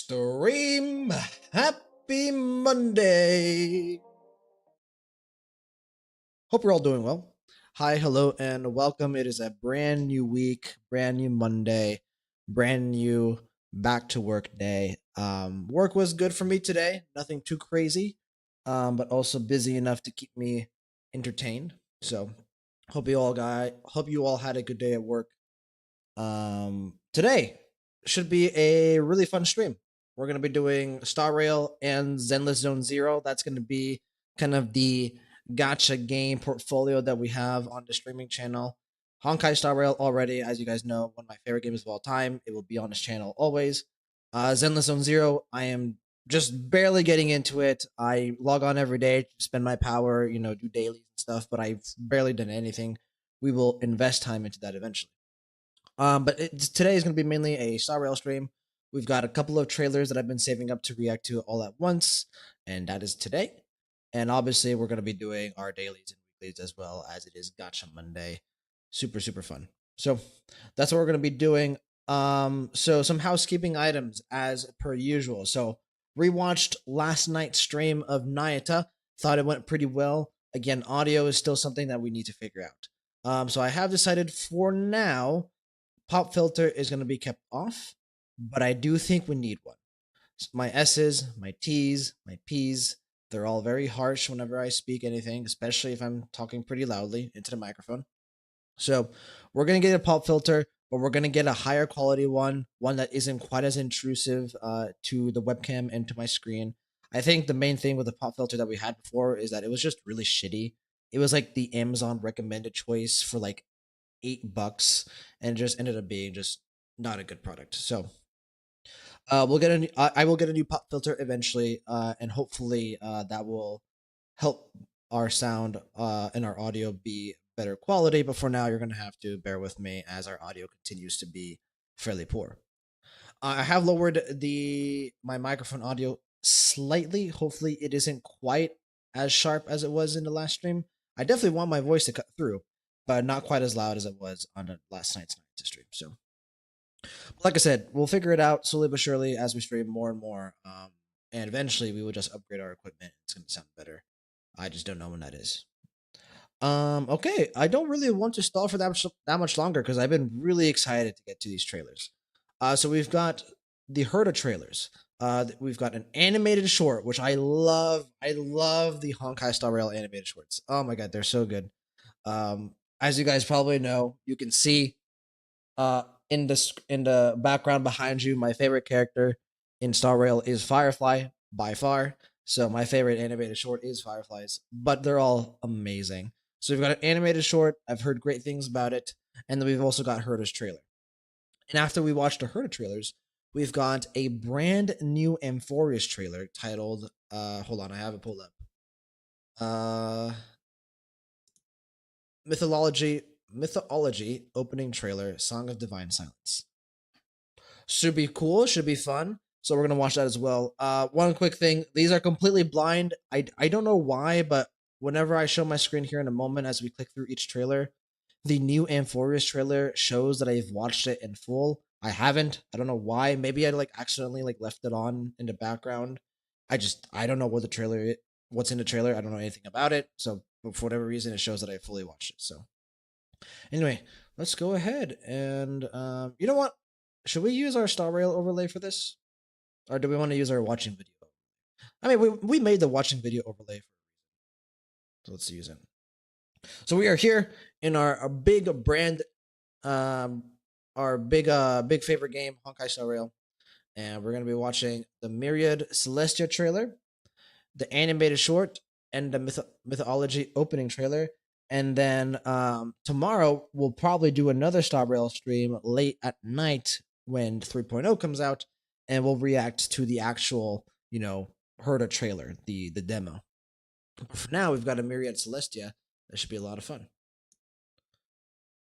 Stream. Happy Monday. Hope you're all doing well. Hi, hello, and welcome. It is a brand new week, brand new Monday, brand new back to work day. Work was good for me today. Nothing too crazy, but also busy enough to keep me entertained. So, hope you all had a good day at work. Today should be a really fun stream. We're going to be doing Star Rail and Zenless Zone Zero. That's going to be kind of the gotcha game portfolio that we have on the streaming channel. Honkai Star Rail already, as you guys know, one of my favorite games of all time. It will be on this channel always. Zenless Zone Zero, I am just barely getting into it. I log on every day to spend my power, do dailies and stuff, but I've barely done anything. We will invest time into that eventually. But today is going to be mainly a Star Rail stream. We've got a couple of trailers that I've been saving up to react to all at once, and that is today. And obviously, we're going to be doing our dailies and weeklies as well, as it is Gotcha Monday. Super, super fun. So that's what we're going to be doing. So some housekeeping items as per usual. So rewatched last night's stream of Nayata. Thought it went pretty well. Again, audio is still something that we need to figure out. So I have decided for now pop filter is going to be kept off, but I do think we need one. My S's, my T's, my P's, they're all very harsh whenever I speak anything, especially if I'm talking pretty loudly into the microphone. So we're going to get a pop filter, but we're going to get a higher quality one that isn't quite as intrusive to the webcam and to my screen. I think the main thing with the pop filter that we had before is that it was just really shitty. It was like the Amazon recommended choice for like $8 and just ended up being just not a good product. So we'll get a new, I will get a new pop filter eventually, and hopefully that will help our sound and our audio be better quality. But for now, you're gonna have to bear with me as our audio continues to be fairly poor. I have lowered my microphone audio slightly. Hopefully, it isn't quite as sharp as it was in the last stream. I definitely want my voice to cut through, but not quite as loud as it was on the last night's stream. So, like I said, we'll figure it out slowly but surely as we stream more and more. And eventually, we will just upgrade our equipment. It's going to sound better. I just don't know when that is. Okay, I don't really want to stall for that much longer because I've been really excited to get to these trailers. So we've got the Herta trailers. We've got an animated short, which I love. I love the Honkai Star Rail animated shorts. Oh my god, they're so good. As you guys probably know, you can see in the background behind you, my favorite character in Star Rail is Firefly by far. So my favorite animated short is Fireflies, but they're all amazing. So we've got an animated short. I've heard great things about it, and then we've also got Herta's trailer. And after we watched the Herta trailers, we've got a brand new Amphoreus trailer titled hold on, I have it pulled up. Mythology opening trailer, Song of Divine Silence. Should be cool, should be fun. So we're gonna watch that as well. One quick thing, these are completely blind. I don't know why, but whenever I show my screen here in a moment as we click through each trailer, the new Amphoreus trailer shows that I've watched it in full. I haven't. I don't know why. Maybe I accidentally left it on in the background. I don't know what's in the trailer. I don't know anything about it. So for whatever reason, it shows that I fully watched it. So anyway, let's go ahead and you know what? Should we use our Star Rail overlay for this, or do we want to use our watching video? I mean, we made the watching video overlay for, so let's use it. So we are here in our big brand, our big favorite game, Honkai Star Rail, and we're gonna be watching the Myriad Celestia trailer, the animated short, and the mythology opening trailer. And then tomorrow we'll probably do another Star Rail stream late at night when 3.0 comes out, and we'll react to the actual, Herta trailer, the demo. But for now, we've got a Myriad Celestia. That should be a lot of fun.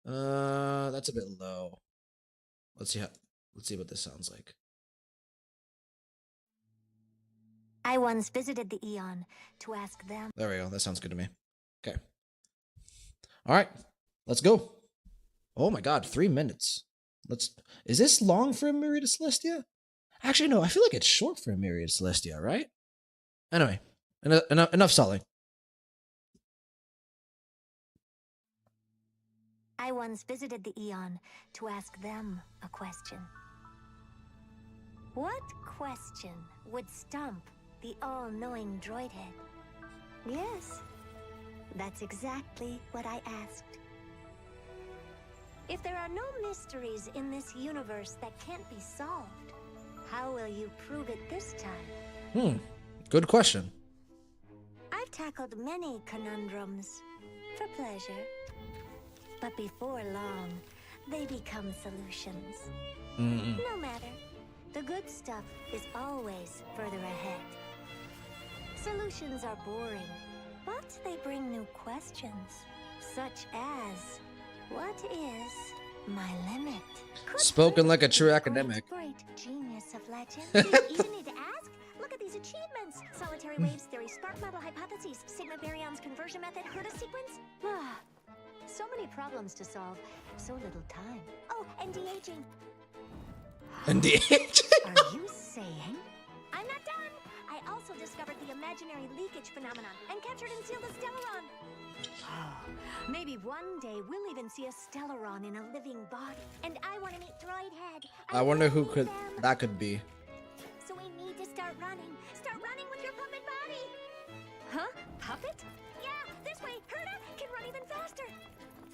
That's a bit low. Let's see what this sounds like. I once visited the Eon to ask them. There we go. That sounds good to me. Okay. All right. Let's go. Oh my god, 3 minutes. Is this long for a Myriad Celestia? Actually, no, I feel like it's short for Myriad Celestia, right? Anyway, enough stalling. I once visited the Eon to ask them a question. What question would stump the all-knowing droid head? Yes, that's exactly what I asked. If there are no mysteries in this universe that can't be solved, how will you prove it this time? Good question. I've tackled many conundrums for pleasure, but before long, they become solutions. No matter, the good stuff is always further ahead. Solutions are boring, but they bring new questions, such as, what is my limit? Spoken like a true academic. Great genius of legend. You even need to ask? Look at these achievements. Solitary waves theory, spark model hypotheses, sigma baryons conversion method, Herta sequence. So many problems to solve, so little time. Oh, and de-aging. And de-aging? Are you saying? I'm not done. I also discovered the imaginary leakage phenomenon and captured and sealed a Stellaron. Maybe one day we'll even see a Stellaron in a living body. And I want to meet Droid Head. I wonder who that could be. So we need to start running. Start running with your puppet body. Huh? Puppet? Yeah, this way. Herta can run even faster.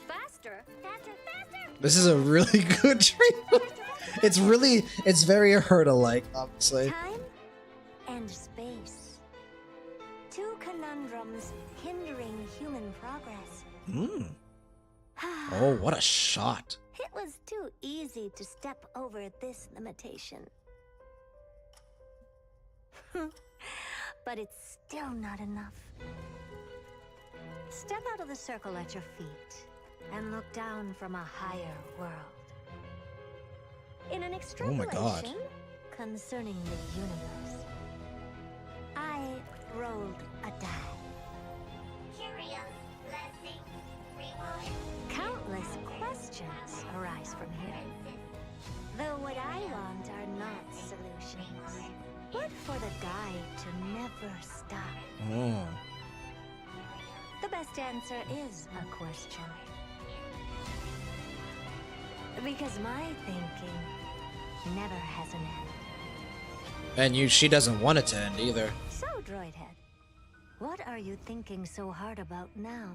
Faster? Faster, faster. This is a really good dream. It's very Herta-like, obviously. Time and space. Two conundrums hindering human progress. Oh, what a shot. It was too easy to step over this limitation. But it's still not enough. Step out of the circle at your feet and look down from a higher world. In an extrapolation concerning the universe, I rolled a die. Curious blessing reward. Countless questions arise from here. Though what I want are not solutions, but for the die to never stop. The best answer is a question. Because my thinking never has an end. And she doesn't want it to end either. So, Droidhead, what are you thinking so hard about now?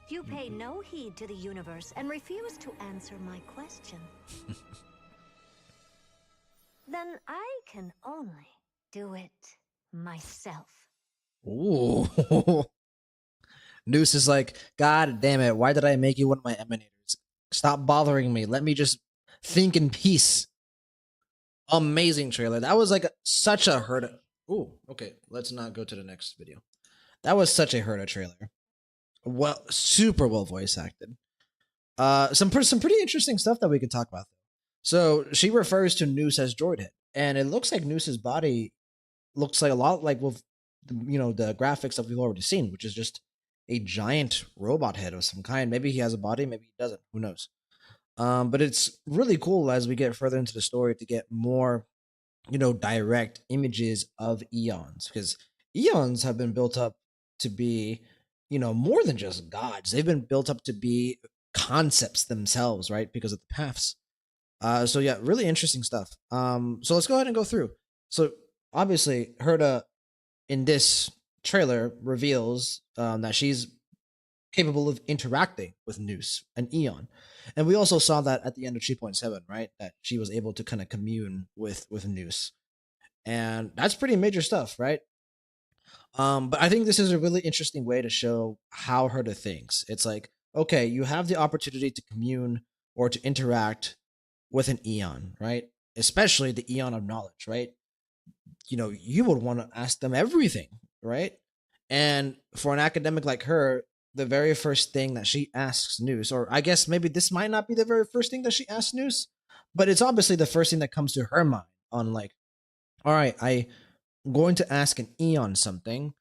You pay no heed to the universe and refuse to answer my question. Then I can only do it myself. Ooh. Noose is like, God damn it, why did I make you one of my emanators? Stop bothering me. Let me just think in peace. Amazing trailer. That was like such a Herta. Ooh, okay. Let's not go to the next video. That was such a Herta trailer. Well, super well voice acted. Some pretty interesting stuff that we could talk about. So she refers to Noose as Droidhead, and it looks like Noose's body looks like a lot like with the graphics that we've already seen, which is just a giant robot head of some kind. Maybe he has a body, maybe he doesn't. Who knows? But it's really cool as we get further into the story to get more, direct images of eons, because eons have been built up to be, more than just gods. They've been built up to be concepts themselves, right? Because of the paths. So yeah, really interesting stuff. So let's go ahead and go through. So obviously, Herta in this trailer reveals that she's capable of interacting with Noose, an Eon. And we also saw that at the end of 3.7, right? That she was able to kind of commune with Noose. And that's pretty major stuff, right? But I think this is a really interesting way to show how Herta thinks. It's like, okay, you have the opportunity to commune or to interact with an Eon, right? Especially the Eon of knowledge, right? You would want to ask them everything, right? And for an academic like her, the very first thing that she asks Noose, or I guess maybe this might not be the very first thing that she asks Noose, but it's obviously the first thing that comes to her mind on like, all right, I'm going to ask an Eon something.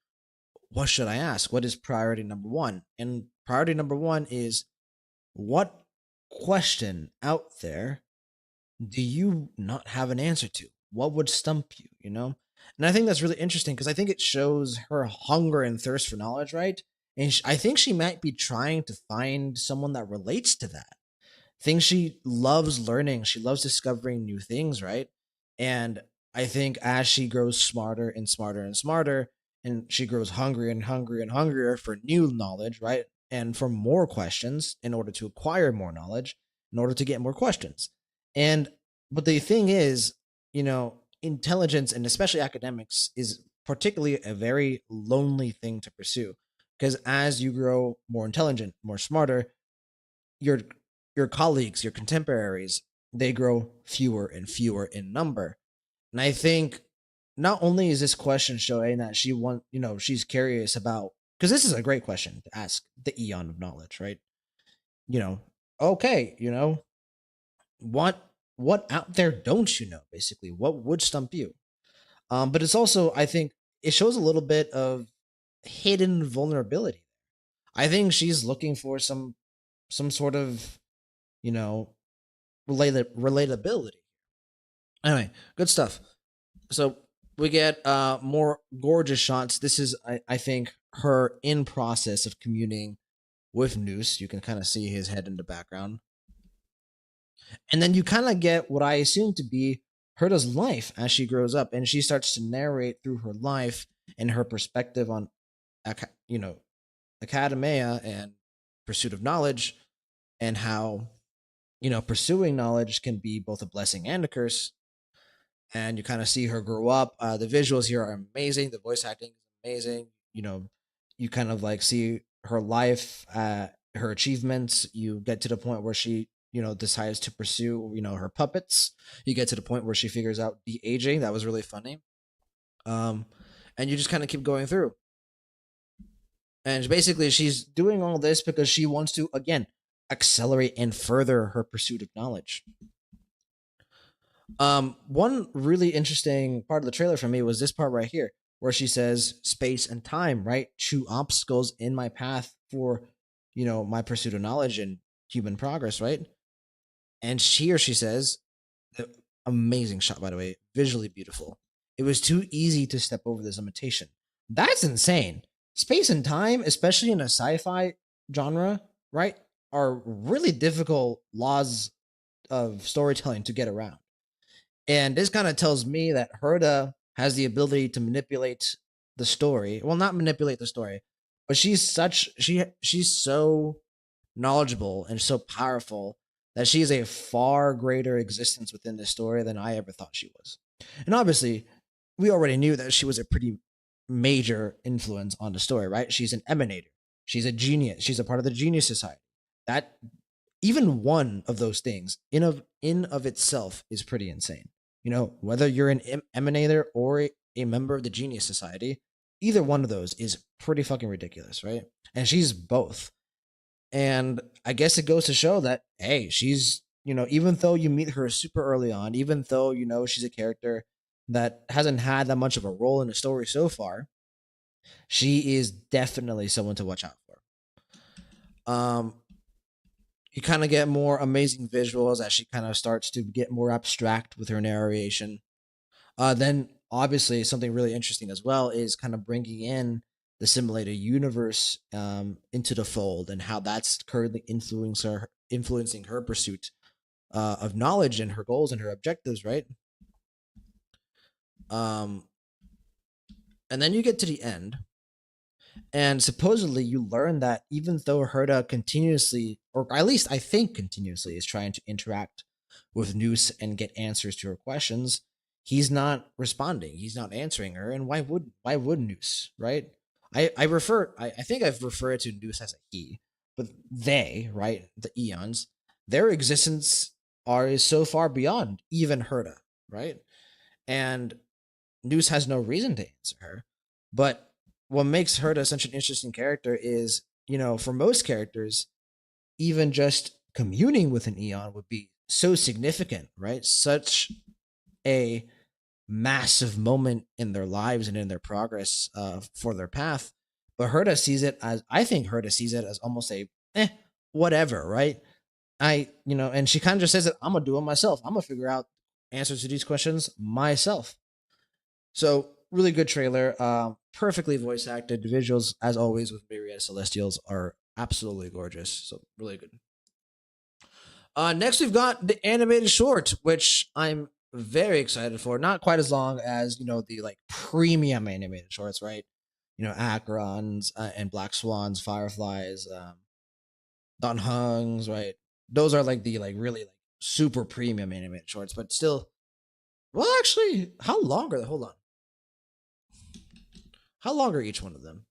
What should I ask? What is priority number one? And priority number one is, what question out there do you not have an answer to? What would stump you, you know? And I think that's really interesting because I think it shows her hunger and thirst for knowledge, right? And I think she might be trying to find someone that relates to that. Things she loves learning, she loves discovering new things, right? And I think as she grows smarter and smarter and smarter, and she grows hungry and hungry and hungrier for new knowledge, right? And for more questions in order to acquire more knowledge, in order to get more questions. And but the thing is, intelligence and especially academics is particularly a very lonely thing to pursue because as you grow more intelligent, more smarter, your your colleagues, your contemporaries, they grow fewer and fewer in number. And I think not only is this question showing that she's curious about, because this is a great question to ask the eon of knowledge, right? You know, okay, what out there don't you know? Basically, what would stump you? But it's also, I think, it shows a little bit of hidden vulnerability. I think she's looking for some sort of you know relatability. Anyway, good stuff. So we get more gorgeous shots. This is, I think, her in process of communing with Noose. You can kind of see his head in the background. And then you kind of get what I assume to be Herta's life as she grows up, and she starts to narrate through her life and her perspective on, you know, academia and pursuit of knowledge, and how pursuing knowledge can be both a blessing and a curse. And you kind of see her grow up. The visuals here are amazing. The voice acting is amazing. You kind of like see her life, her achievements. You get to the point where she, decides to pursue, her puppets. You get to the point where she figures out de aging. That was really funny. Um, and you just kind of keep going through. And basically, she's doing all this because she wants to, again, accelerate and further her pursuit of knowledge. One really interesting part of the trailer for me was this part right here, where she says space and time, right? Two obstacles in my path for, my pursuit of knowledge and human progress, right? And she says, amazing shot, by the way, visually beautiful. It was too easy to step over this limitation. That's insane. Space and time, especially in a sci-fi genre, right, are really difficult laws of storytelling to get around. And this kind of tells me that Herta has the ability to manipulate the story. Well, not manipulate the story, but she's so knowledgeable and so powerful that she is a far greater existence within the story than I ever thought she was. And obviously, we already knew that she was a pretty major influence on the story, right? She's an emanator. She's a genius. She's a part of the Genius Society. That even one of those things in of itself is pretty insane. Whether you're an emanator or a member of the Genius Society, either one of those is pretty fucking ridiculous, right? And she's both. And I guess it goes to show that, hey, she's, even though you meet her super early on, even though, she's a character that hasn't had that much of a role in the story so far, she is definitely someone to watch out for. You kind of get more amazing visuals as she kind of starts to get more abstract with her narration. Then, obviously, something really interesting as well is kind of bringing in the simulated universe into the fold, and how that's currently influencing her pursuit of knowledge and her goals and her objectives, right? Um, and then you get to the end, and supposedly you learn that even though Herta continuously, or at least I think continuously, is trying to interact with Noose and get answers to her questions, he's not responding. He's not answering her. And why would Noose, right? I think I've referred to Noose as a he, but they, right, the eons, their existence is so far beyond even Herta, right? And Noose has no reason to answer her. But what makes Herta such an interesting character is, for most characters, even just communing with an Eon would be so significant, right? Such a massive moment in their lives and in their progress for their path. But I think Herta sees it as almost a whatever, right? and she kind of just says that I'm gonna do it myself. I'm gonna figure out answers to these questions myself. So really good trailer. Perfectly voice acted. Visuals, as always, with Myriad Celestials are absolutely gorgeous. So really good. Next we've got the animated short, which I'm very excited for. Not quite as long as the like premium animated shorts, right? Acherons and Black Swans, Fireflies, Don Hungs, right? Those are like the like really like super premium animated shorts, but still. Well, actually, how long are they? Hold on. How long are each one of them?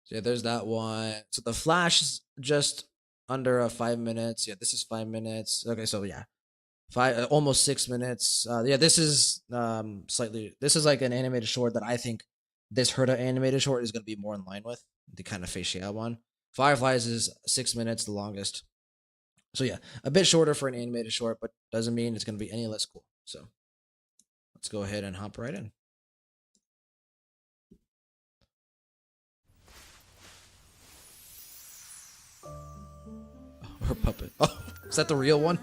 So yeah, there's that one. So the Flash is just under 5 minutes. Yeah, this is 5 minutes. Okay, so yeah, almost 6 minutes. Yeah, this is slightly. This is like an animated short that I think this Herta animated short is going to be more in line with the kind of facial one. Fireflies is 6 minutes, the longest. So yeah, a bit shorter for an animated short, but doesn't mean it's going to be any less cool. So let's go ahead and hop right in. Her puppet. Oh, is that the real one?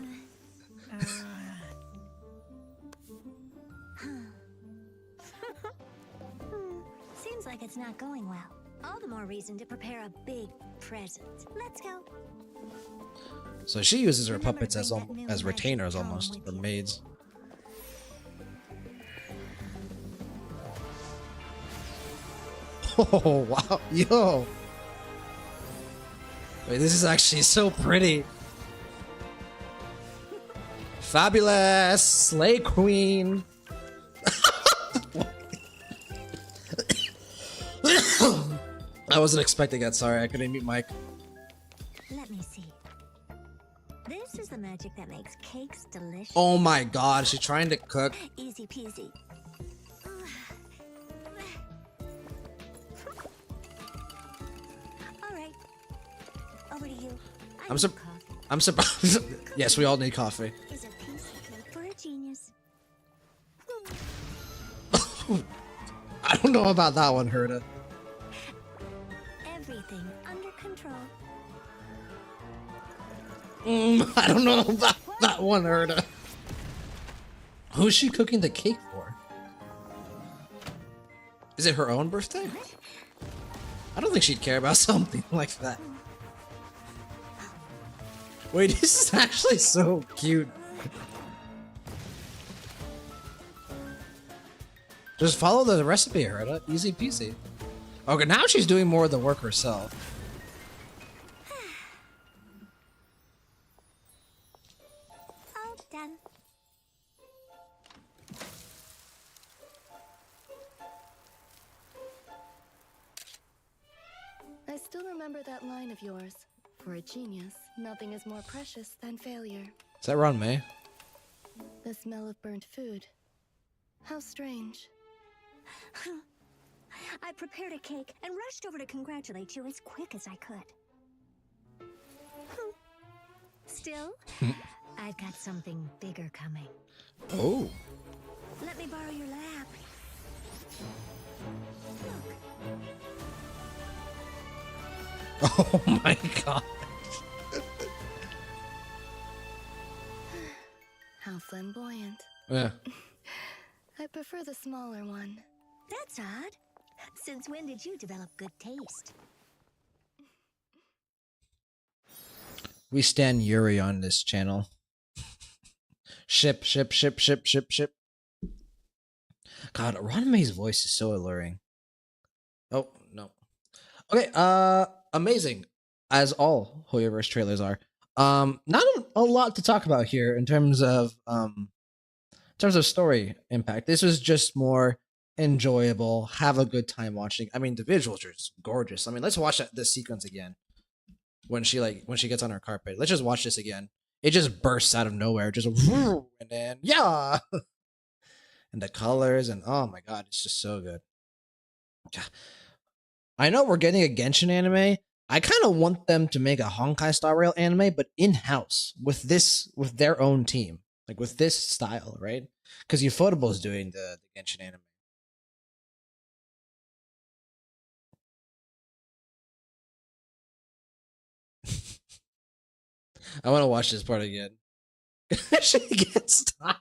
Seems like it's not going well. All the more reason to prepare a big present. Let's go. So she uses her puppets as retainers almost, or maids. Oh wow, yo! Wait, this is actually so pretty. Fabulous Slay Queen. I wasn't expecting that. Sorry, I couldn't mute mic. Let me see. This is the magic that makes cakes delicious. Oh my god, she's trying to cook. Easy peasy. All right. Over to you. I'm surprised. Yes, we all need coffee. Is a piece of cake for a genius. I don't know about that one, Herta. Everything under control. I don't know about that one, Herta. Who's she cooking the cake for? Is it her own birthday? I don't think she'd care about something like that. Wait, this is actually so cute. Just follow the recipe, Herta. Easy peasy. Okay, now she's doing more of the work herself. All done. I still remember that line of yours. For a genius, nothing is more precious than failure. Is that Ron May? The smell of burnt food. How strange. I prepared a cake and rushed over to congratulate you as quick as I could. Still, I've got something bigger coming. Oh. Let me borrow your lap. Oh my god. How flamboyant. Yeah. I prefer the smaller one. That's odd. Since when did you develop good taste? We stand Yuri on this channel. Ship. God, Ron May's voice is so alluring. Oh, no. Okay, amazing. As all Hoyoverse trailers are. Not a lot to talk about here in terms of story impact. This was just more enjoyable, have a good time watching. I mean, the visuals are just gorgeous. I mean, let's watch this sequence again. When she gets on her carpet. Let's just watch this again. It just bursts out of nowhere, just and then yeah. And the colors and oh my god, it's just so good. I know we're getting a Genshin anime. I kind of want them to make a Honkai Star Rail anime, but in-house with their own team, like with this style, right? Because Ufotable is doing the Genshin anime. I want to watch this part again. She gets tired.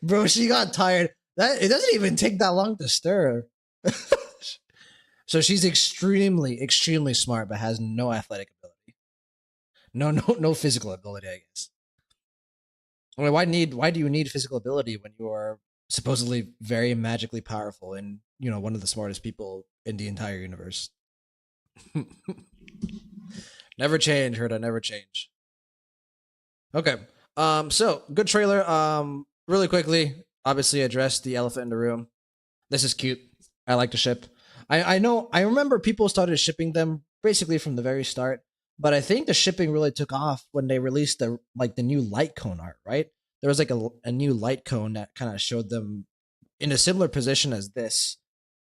Bro, she got tired. That it doesn't even take that long to stir her. So she's extremely, extremely smart, but has no athletic ability. No physical ability, I guess. I mean, why do you need physical ability when you are supposedly very magically powerful and one of the smartest people in the entire universe? Never change, Herta, never change. Okay. So good trailer. Really quickly, obviously address the elephant in the room. This is cute. I like the ship. I know I remember people started shipping them basically from the very start, but I think the shipping really took off when they released the new light cone art, right? There was like a new light cone that kind of showed them in a similar position as this,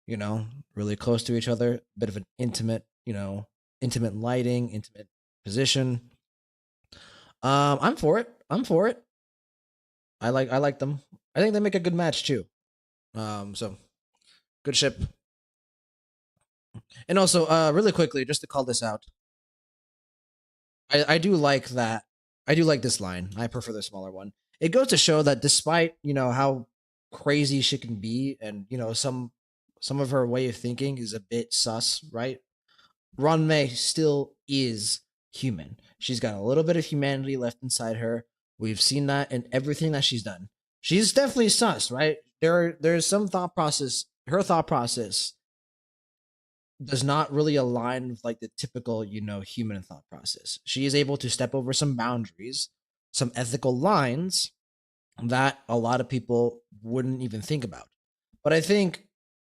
really close to each other, bit of an intimate, intimate lighting, intimate position. I'm for it. I'm for it. I like them. I think they make a good match too. So good ship. And also, really quickly, just to call this out, I do like that. I do like this line. I prefer the smaller one. It goes to show that despite how crazy she can be, and some of her way of thinking is a bit sus, right? Ranmei still is human. She's got a little bit of humanity left inside her. We've seen that in everything that she's done. She's definitely sus, right? There's some thought process. Her thought process does not really align with like the typical, human thought process. She is able to step over some boundaries, some ethical lines that a lot of people wouldn't even think about. But I think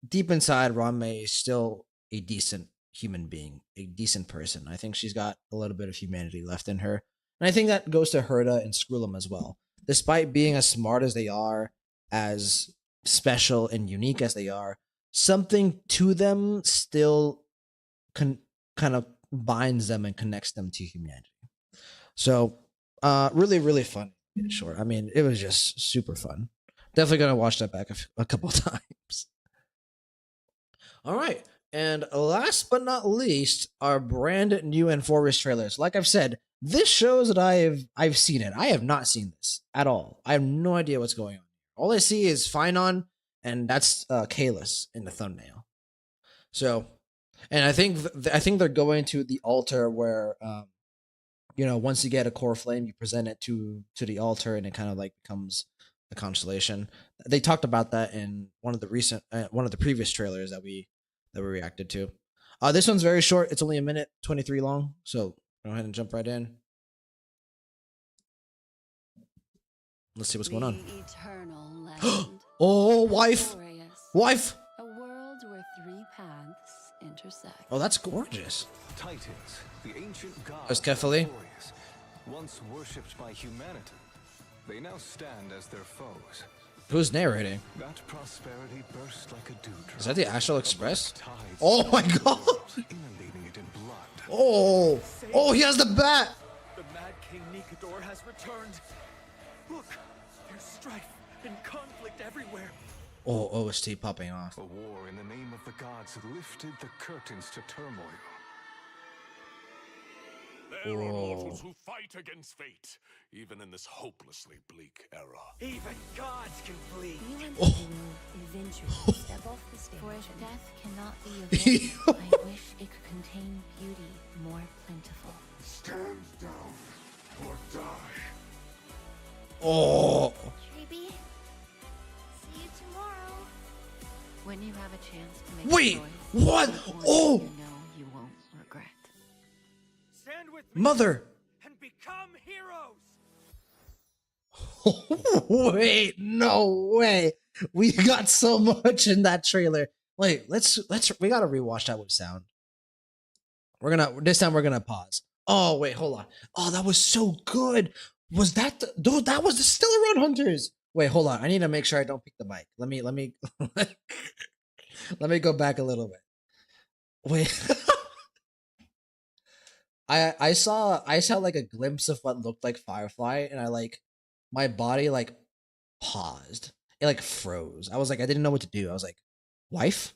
deep inside, Ranmei is still a decent human being, a decent person. I think she's got a little bit of humanity left in her. And I think that goes to Herta and Skrullum as well. Despite being as smart as they are, as special and unique as they are, something to them still kind of binds them and connects them to humanity. So, really, really fun. In short, I mean, it was just super fun. Definitely gonna watch that back a couple of times. All right, and last but not least, our brand new Amphoreus trailers. Like I've said, this shows that I've seen it. I have not seen this at all. I have no idea what's going on. All I see is Finon, and that's Kalis in the thumbnail. So, and I think they're going to the altar where, once you get a core flame, you present it to the altar, and it kind of like becomes the constellation. They talked about that in one of the previous trailers that we reacted to. This one's very short. It's only 1:23 long. So go ahead and jump right in. Let's see what's going on. Oh, wife. Wife. A world where three paths intersect. Oh, that's gorgeous. Titans, the ancient gods Just carefully. Amphoreus, once worshipped by humanity, they now stand as their foes. Who's narrating? That prosperity burst like a dewdrop. Is that the Astral Express? Tides Oh my god! inundating it in blood. Oh, he has the bat! The Mad King Nikador has returned. Look, there's strife and conflict everywhere. Oh, OST popping off. A war in the name of the gods lifted the curtains to turmoil. There are mortals who fight against fate, even in this hopelessly bleak era. Even gods can bleed. You and eventually step off the stage. For if death cannot be avoided, I wish it could contain beauty more plentiful. Stand down or die. Oh, Creepy. See you tomorrow. When you have a chance to make wait, a choice, what? make one Oh, you know you won't regret. Stand with me mother! and become heroes. Wait, no way! We got so much in that trailer. Wait, we gotta rewatch that with sound. This time we're gonna pause. Oh wait, hold on. Oh, that was so good. Was that dude? That was the Stellar Road Hunters. Wait, hold on. I need to make sure I don't pick the mic. Let me let me go back a little bit. Wait. I saw like a glimpse of what looked like Firefly, and my body like paused. It like froze. I was like, I didn't know what to do. I was like, wife?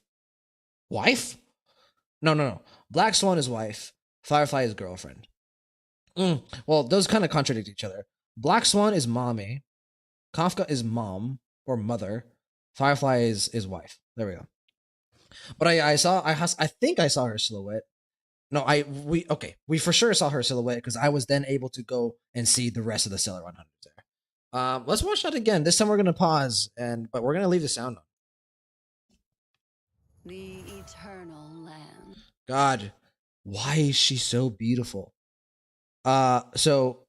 No. Black Swan is wife. Firefly is girlfriend. Well, those kind of contradict each other. Black Swan is mommy. Kafka is mom or mother. Firefly is wife. There we go. But I think I saw her silhouette. No, we for sure saw her silhouette because I was then able to go and see the rest of the Sailor 100 there. Let's watch that again. This time we're gonna pause but we're gonna leave the sound on. The eternal land. God, why is she so beautiful? So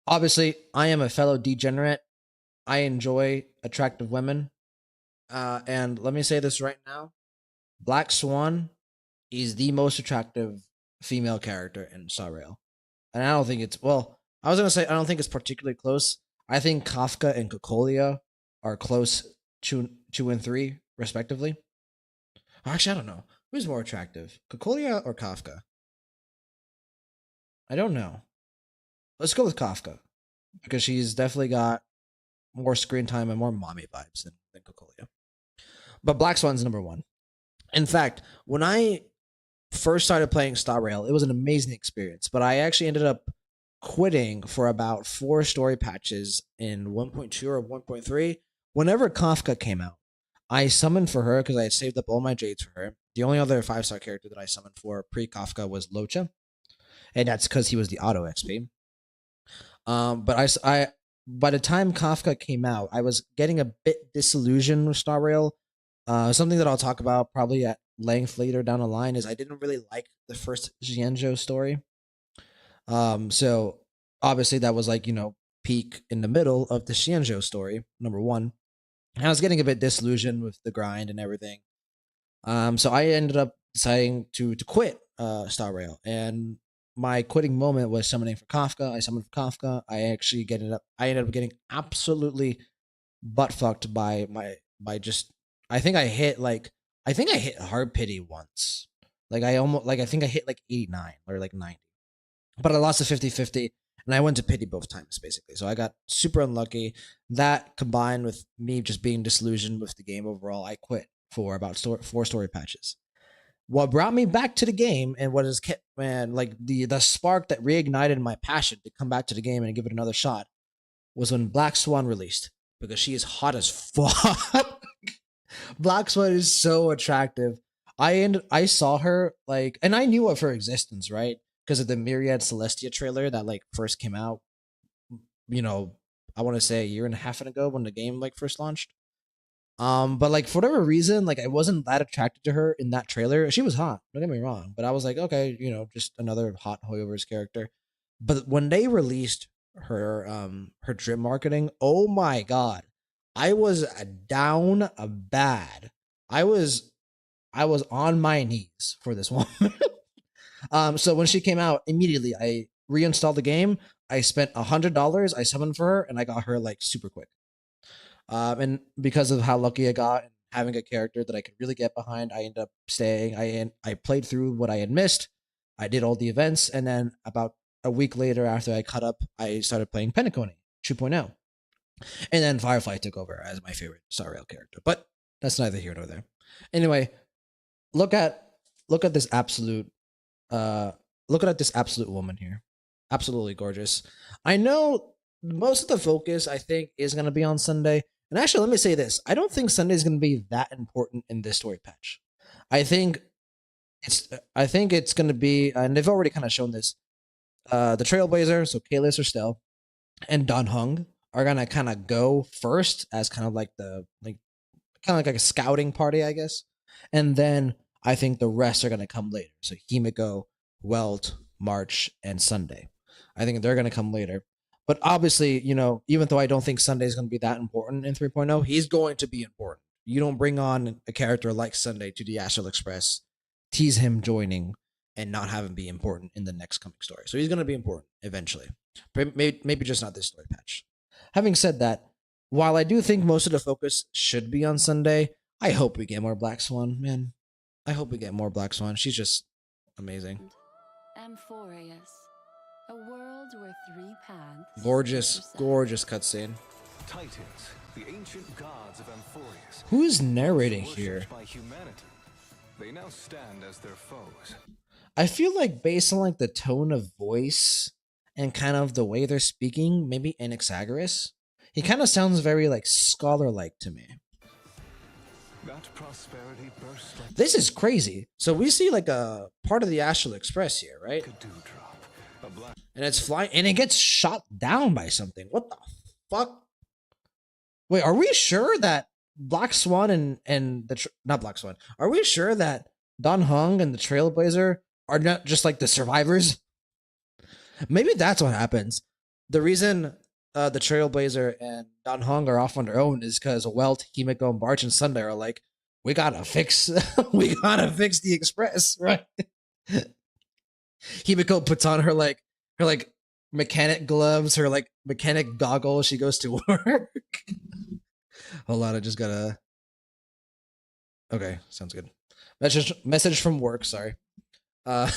obviously I am a fellow degenerate. I enjoy attractive women. And let me say this right now. Black Swan is the most attractive female character in Star Rail. And I don't think it's I was gonna say I don't think it's particularly close. I think Kafka and Cocolia are close 2 and 3, respectively. Actually, I don't know. Who's more attractive? Cocolia or Kafka? I don't know. Let's go with Kafka. Because she's definitely got more screen time and more mommy vibes than Cocolia. But Black Swan's number 1. In fact, when I first started playing Star Rail, it was an amazing experience. But I actually ended up quitting for about 4 story patches in 1.2 or 1.3. Whenever Kafka came out, I summoned for her because I had saved up all my jades for her. The only other 5-star character that I summoned for pre-Kafka was Locha, and that's because he was the auto XP. But I by the time Kafka came out, I was getting a bit disillusioned with Star Rail. Something that I'll talk about probably at length later down the line is I didn't really like the first Xianzhou story. So obviously that was like, peak in the middle of the Xianzhou story, number 1. And I was getting a bit disillusioned with the grind and everything. So I ended up deciding to quit Star Rail. And my quitting moment was summoning for Kafka. I summoned for Kafka. I ended up getting absolutely butt fucked by just I think I hit hard pity once. I think I hit like 89 or like 90. But I lost a 50-50 and I went to pity both times basically. So I got super unlucky. That combined with me just being disillusioned with the game overall, I quit for about 4 story patches. What brought me back to the game and what has kept the spark that reignited my passion to come back to the game and give it another shot was when Black Swan released, because she is hot as fuck. Black Swan is so attractive. I saw her and I knew of her existence, right? Because of the Myriad Celestia trailer that first came out, I want to say a year and a half ago when the game first launched. But for whatever reason, I wasn't that attracted to her in that trailer. She was hot, don't get me wrong, but I was like, okay, just another hot Hoyover's character. But when they released her drip marketing, oh my god, I was down bad. I was on my knees for this woman. So when she came out, immediately I reinstalled the game. I spent $100. I summoned for her, and I got her super quick. And because of how lucky I got and having a character that I could really get behind, I ended up staying. I played through what I had missed. I did all the events, and then about a week later, after I caught up, I started playing Penacony 2.0. And then Firefly took over as my favorite Star Rail character. But that's neither here nor there. Anyway, look at this absolute woman here. Absolutely gorgeous. I know most of the focus, I think, is going to be on Sunday. And actually, let me say this. I don't think Sunday is going to be that important in this story patch. I think it's going to be, and they've already kind of shown this, the Trailblazer, so Kalis or Stel, and Don Hung are going to kind of go first as kind of like a scouting party, I guess. And then I think the rest are going to come later. So Himiko, Welt, March, and Sunday. I think they're going to come later. But obviously, even though I don't think Sunday is going to be that important in 3.0, he's going to be important. You don't bring on a character like Sunday to the Astral Express, tease him joining, and not have him be important in the next coming story. So he's going to be important eventually. Maybe just not this story patch. Having said that, while I do think most of the focus should be on Sunday, I hope we get more Black Swan, man. I hope we get more Black Swan. She's just amazing. Amphoreus, a world where 3 paths. Gorgeous cutscene. Titans, the ancient gods of Amphoreus. Who is narrating here? By humanity, they now stand as their foes. I feel like based on the tone of voice and kind of the way they're speaking, maybe Anaxagoras. He kind of sounds very like scholar-like to me. That prosperity burst like This is crazy. So we see like a part of the Astral Express here, right? a dewdrop. A black And it's flying, and it gets shot down by something. What the fuck? Wait, are we sure that Black Swan and not Black Swan? Are we sure that Don Hung and the Trailblazer are not just like the survivors? Maybe that's what happens. The reason the Trailblazer and Don Hung are off on their own is because Welt, Himiko, and Barch and Sunday are like, we gotta fix the Express, right? Himiko puts on her mechanic gloves, her like mechanic goggles. She goes to work. Hold on, I just gotta. Okay, sounds good. Message from work. Sorry. Uh,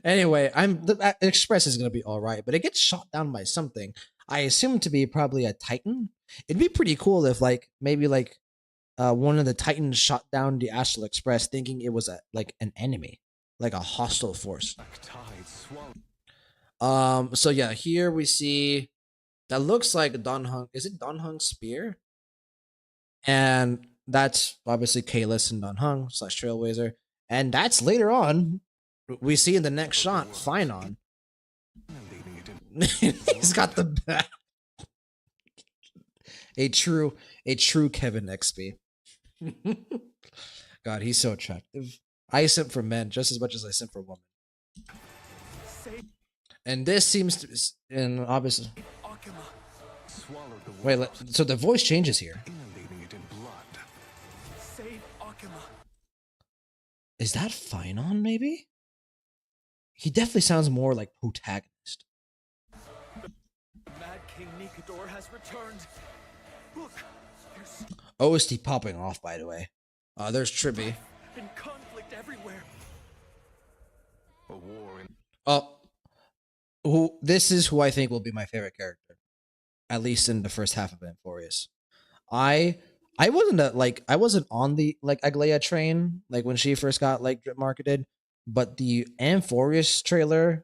anyway, the Express is gonna be all right, but it gets shot down by something. I assume to be probably a Titan. It'd be pretty cool if maybe one of the Titans shot down the Astral Express, thinking it was an enemy, like a hostile force. tide swallowed. So yeah, here we see that looks like Don Hung. Is it Don Hung's spear? And that's obviously Kalis and Don Hung / Trailblazer. And that's later on. We see in the next shot, Finon. Leading it in He's got the bat. A true Kevin XP. God, he's so attractive. I simp for men just as much as I simp for women. And this seems to, and obviously, swallowed the wait. world, So the voice changes here. inundating it in blood. Save Akuma. Is that Finon? Maybe. He definitely sounds more like protagonist. Mad King Nikador has returned. Look, there's OST popping off, by the way. There's Tribby. and conflict everywhere. A war in This is who I think will be my favorite character, at least in the first half of Amphoreus. I wasn't I wasn't on the Aglaia train when she first got drip marketed, but the Amphoreus trailers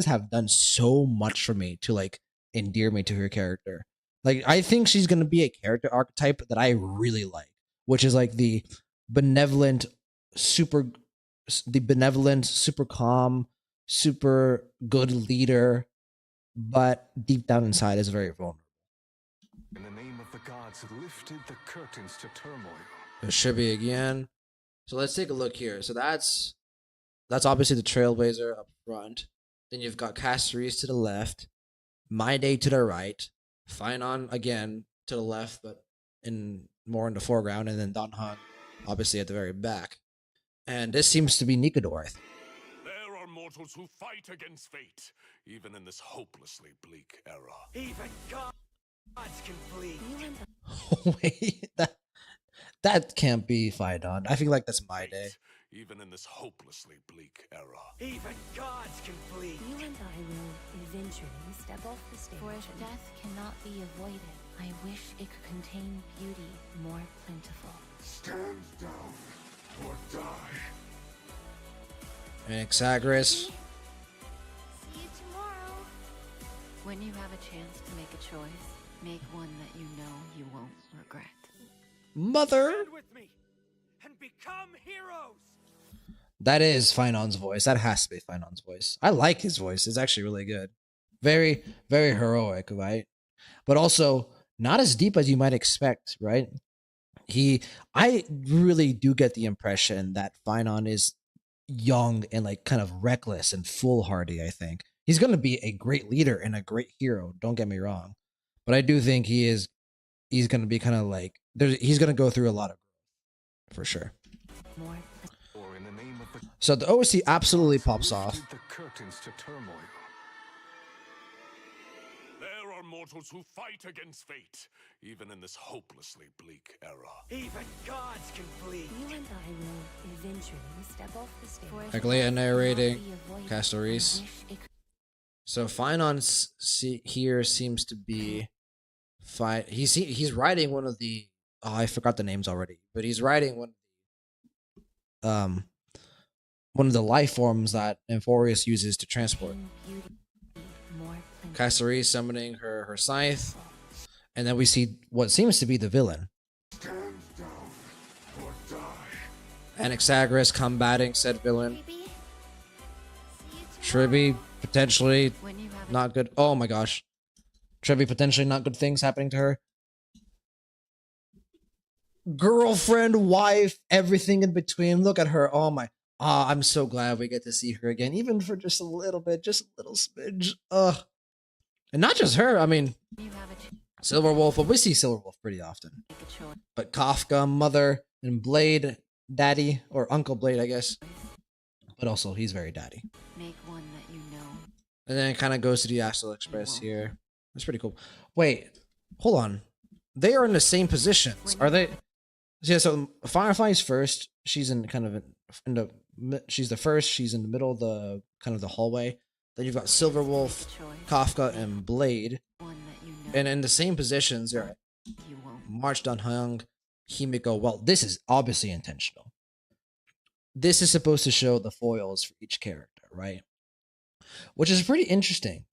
have done so much for me to endear me to her character. I think she's gonna be a character archetype that I really like, which is the benevolent, super calm, super good leader, but deep down inside is very vulnerable. the name of the gods lifted the curtains to turmoil. There should be again. So let's take a look here. So that's obviously the Trailblazer up front. Then you've got Caceres to the left, My Day to the right, Finon again to the left, but more in the foreground, and then Don Hung obviously at the very back. And this seems to be Nikador, I think. There are mortals who fight against fate, even in this hopelessly bleak era. Even gods can bleed. Wait, that can't be Finon. I feel like that's My Day. Even in this hopelessly bleak era. Even gods can bleed. You and I will eventually step off the stage. For if death cannot be avoided, I wish it could contain beauty more plentiful. Stand down or die. And Anaxagoras. See you tomorrow. When you have a chance to make a choice, make one that you know you won't regret. Mother. Stand with me and become heroes. That is Finon's voice. That has to be Finon's voice. I like his voice. It's actually really good. Very, very heroic, right? But also not as deep as you might expect, right? I really do get the impression that Finon is young and kind of reckless and foolhardy, I think. He's going to be a great leader and a great hero, don't get me wrong. But I do think he's going to be kind of he's going to go through a lot of growth, for sure. More Or in the name of the So the OC absolutely pops off. lifted the curtains to turmoil. There are mortals who fight against fate, even in this hopelessly bleak era. Even gods can bleed. You and I will eventually step off the stage. For if Aglaia death narrating, cannot be avoided, Castoris. I wish it could So Finon here seems to be he's riding one of the I forgot the names already, but he's riding one one of the life forms that Amphoreus uses to transport. Cassari summoning her scythe, and then we see what seems to be the villain. Anaxagoras combating said villain. Tribby potentially not good. Oh my gosh. Tribby potentially not good things happening to her. Girlfriend, wife, everything in between. Look at her. Oh my. I'm so glad we get to see her again, even for just a little bit, just a little smidge. And not just her. I mean, Silverwolf, but we see Silverwolf pretty often. But Kafka, Mother, and Blade, Daddy, or Uncle Blade, I guess. But also, he's very daddy. Make one that you know. And then it kind of goes to the Astral Express here. That's pretty cool. Wait, hold on. They are in the same positions. Are they? Yeah, so Firefly's first. She's in kind of in the. She's the first. She's in the middle of the kind of the hallway. Then you've got Silverwolf, Kafka, and Blade. And in the same positions, they're March Dan Hung, Himiko. Well, this is obviously intentional. This is supposed to show the foils for each character, right? Which is pretty interesting,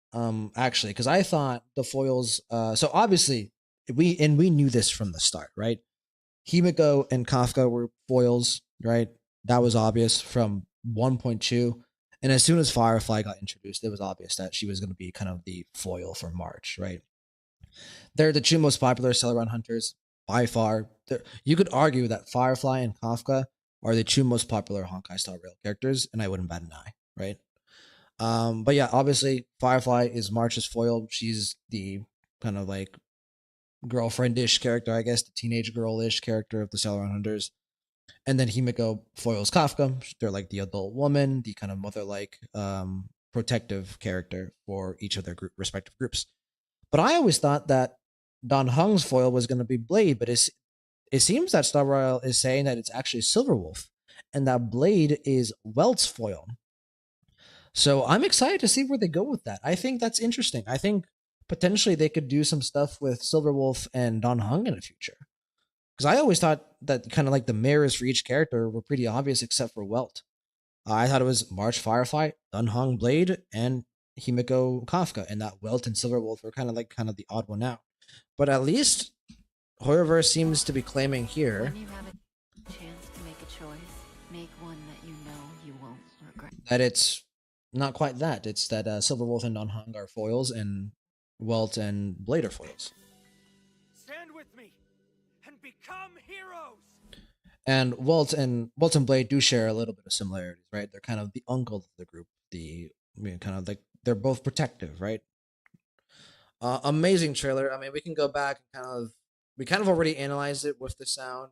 actually, because I thought the foils. So obviously, we knew this from the start, right? Himiko and Kafka were foils, right? That was obvious from 1.2. And as soon as Firefly got introduced, it was obvious that she was going to be kind of the foil for March, right? They're the two most popular Celeron hunters by far. You could argue that Firefly and Kafka are the two most popular Honkai Star Rail characters, and I wouldn't bat an eye, right? But yeah, obviously, Firefly is March's foil. She's the kind of like girlfriend-ish character, I guess, the teenage girl-ish character of the Celeron hunters. And then Himiko foils Kafka. They're like the adult woman, the kind of mother-like protective character for each of their respective groups. But I always thought that Dan Hung's foil was going to be Blade, but it seems that Star Royal is saying that it's actually Silverwolf, and that Blade is Welt's foil. So I'm excited to see where they go with that. I think that's interesting. I think potentially they could do some stuff with Silverwolf and Dan Hung in the future. Because I always thought that kind of like the mirrors for each character were pretty obvious except for Welt. I thought it was March Firefly, Dan Hung Blade, and Himiko Kafka, and that Welt and Silverwolf were kind of the odd one out. But at least whoever seems to be claiming here. When you have a chance to make a choice, make one that you know you won't regret. That it's not quite that. It's that Silverwolf and Dan Hung are foils, and Welt and Blade are foils. Stand with me and become heroes. And Welt and Blade do share a little bit of similarities, right? They're kind of the uncle of the group. Kind of like they're both protective, right? Amazing trailer. I mean, we can go back and we kind of already analyzed it with the sound.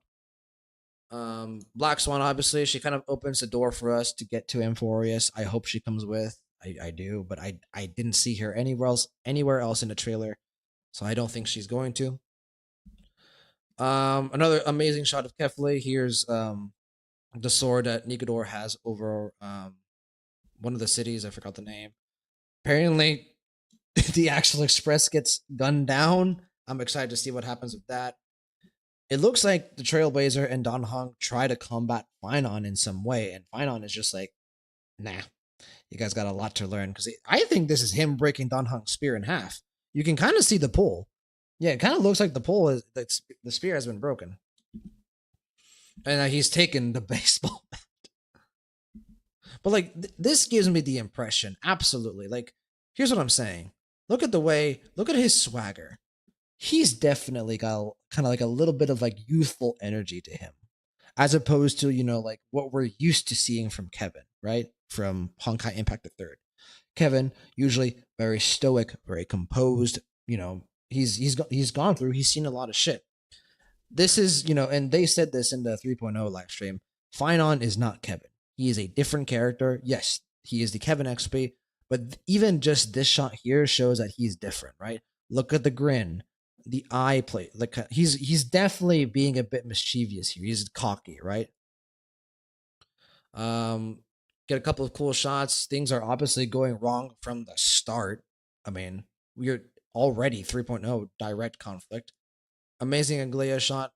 Black Swan, obviously, she kind of opens the door for us to get to Amphoreus. I hope she comes with. I do, but I didn't see her anywhere else in the trailer, so I don't think she's going to. Another amazing shot of Kefli. Here's the sword that Nikodor has over one of the cities. I forgot the name. Apparently, the Astral Express gets gunned down. I'm excited to see what happens with that. It looks like the Trailblazer and Dan Hung try to combat Finon in some way, and Finon is just like, nah, you guys got a lot to learn. Because I think this is him breaking Dan Hung's spear in half. You can kind of see the pull. Yeah, it kind of looks like the pull is that the spear has been broken. And he's taken the baseball bat. But like, this gives me the impression, absolutely. Like, here's what I'm saying. Look at his swagger. He's definitely got kind of like a little bit of like youthful energy to him, as opposed to, like what we're used to seeing from Kevin, right? From Honkai Impact the Third. Kevin, usually very stoic, very composed, he's gone through, he's seen a lot of shit. This is, and they said this in the 3.0 live stream, Finon is not Kevin. He is a different character. Yes, he is the Kevin XP, but even just this shot here shows that he's different, right? Look at the grin, the eye plate. Like he's definitely being a bit mischievous here. He's cocky, right? Get a couple of cool shots. Things are obviously going wrong from the start. I mean, we're already 3.0 direct conflict. Amazing Anglia shot.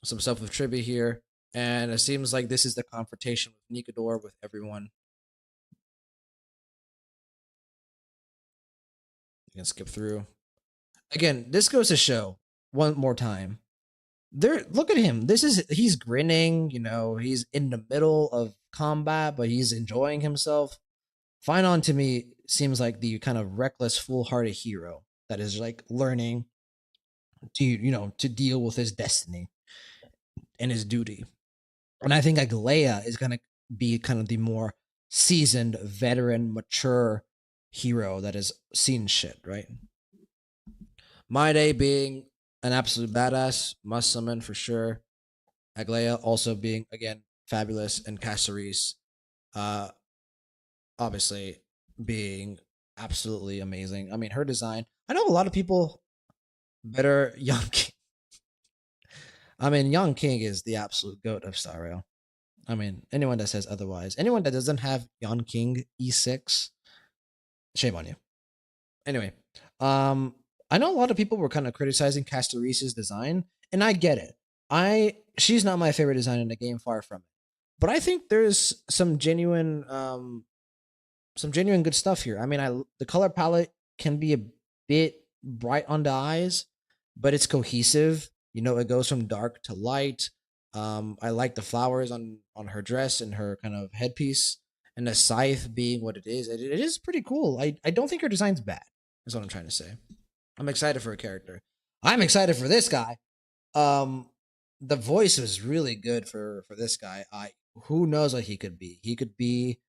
Some stuff with Tribby here. And it seems like this is the confrontation with Nikador with everyone. You can skip through. Again, this goes to show one more time. There, look at him. He's grinning, he's in the middle of combat, but he's enjoying himself. Finon to me seems like the kind of reckless, foolhardy hero that is like learning to deal with his destiny and his duty. And I think Aglaya is gonna be kind of the more seasoned, veteran, mature hero that has seen shit, right? My Day being an absolute badass, must summon for sure. Aglaya also being again fabulous, and Caceres, obviously being absolutely amazing. I mean, her design. I know a lot of people better Young King. I mean, Young King is the absolute goat of Star Rail. I mean, anyone that says otherwise, anyone that doesn't have Young King E6, shame on you. Anyway, I know a lot of people were kind of criticizing Castorese's design, and I get it. She's not my favorite design in the game, far from it. But I think there's some genuine good stuff here. I mean, the color palette can be a bit bright on the eyes, but it's cohesive. It goes from dark to light. I like the flowers on her dress and her kind of headpiece, and the scythe being what it is. It is pretty cool. I don't think her design's bad. Is what I'm trying to say. I'm excited for a character. I'm excited for this guy. The voice was really good for this guy. Who knows what he could be? He could be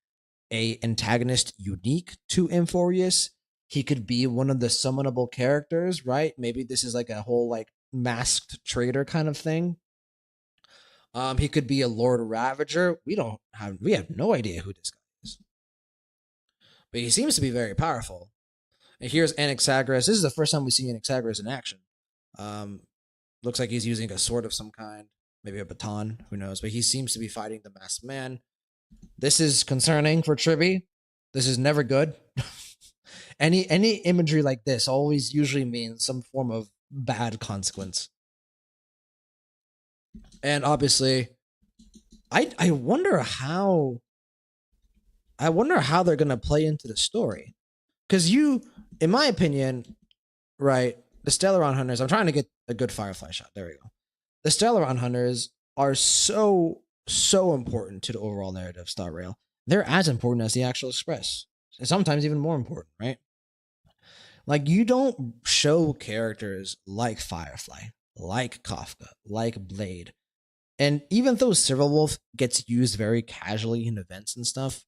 a antagonist unique to Amphoreus. He could be one of the summonable characters, right? Maybe this is like a whole like masked traitor kind of thing. He could be a Lord Ravager. We have no idea who this guy is, but he seems to be very powerful. And here's Anaxagoras. This is the first time we see Anaxagoras in action. Looks like he's using a sword of some kind, maybe a baton, who knows? But he seems to be fighting the masked man. This is concerning for Triby. This is never good. Any imagery like this always usually means some form of bad consequence. And obviously, I wonder how they're gonna play into the story. Because in my opinion, right, the Stellaron Hunters, I'm trying to get a good Firefly shot. There we go. The Stellaron Hunters are so important to the overall narrative of Star Rail. They're as important as the actual Express. And sometimes even more important, right? Like, you don't show characters like Firefly, like Kafka, like Blade. And even though Silverwolf gets used very casually in events and stuff,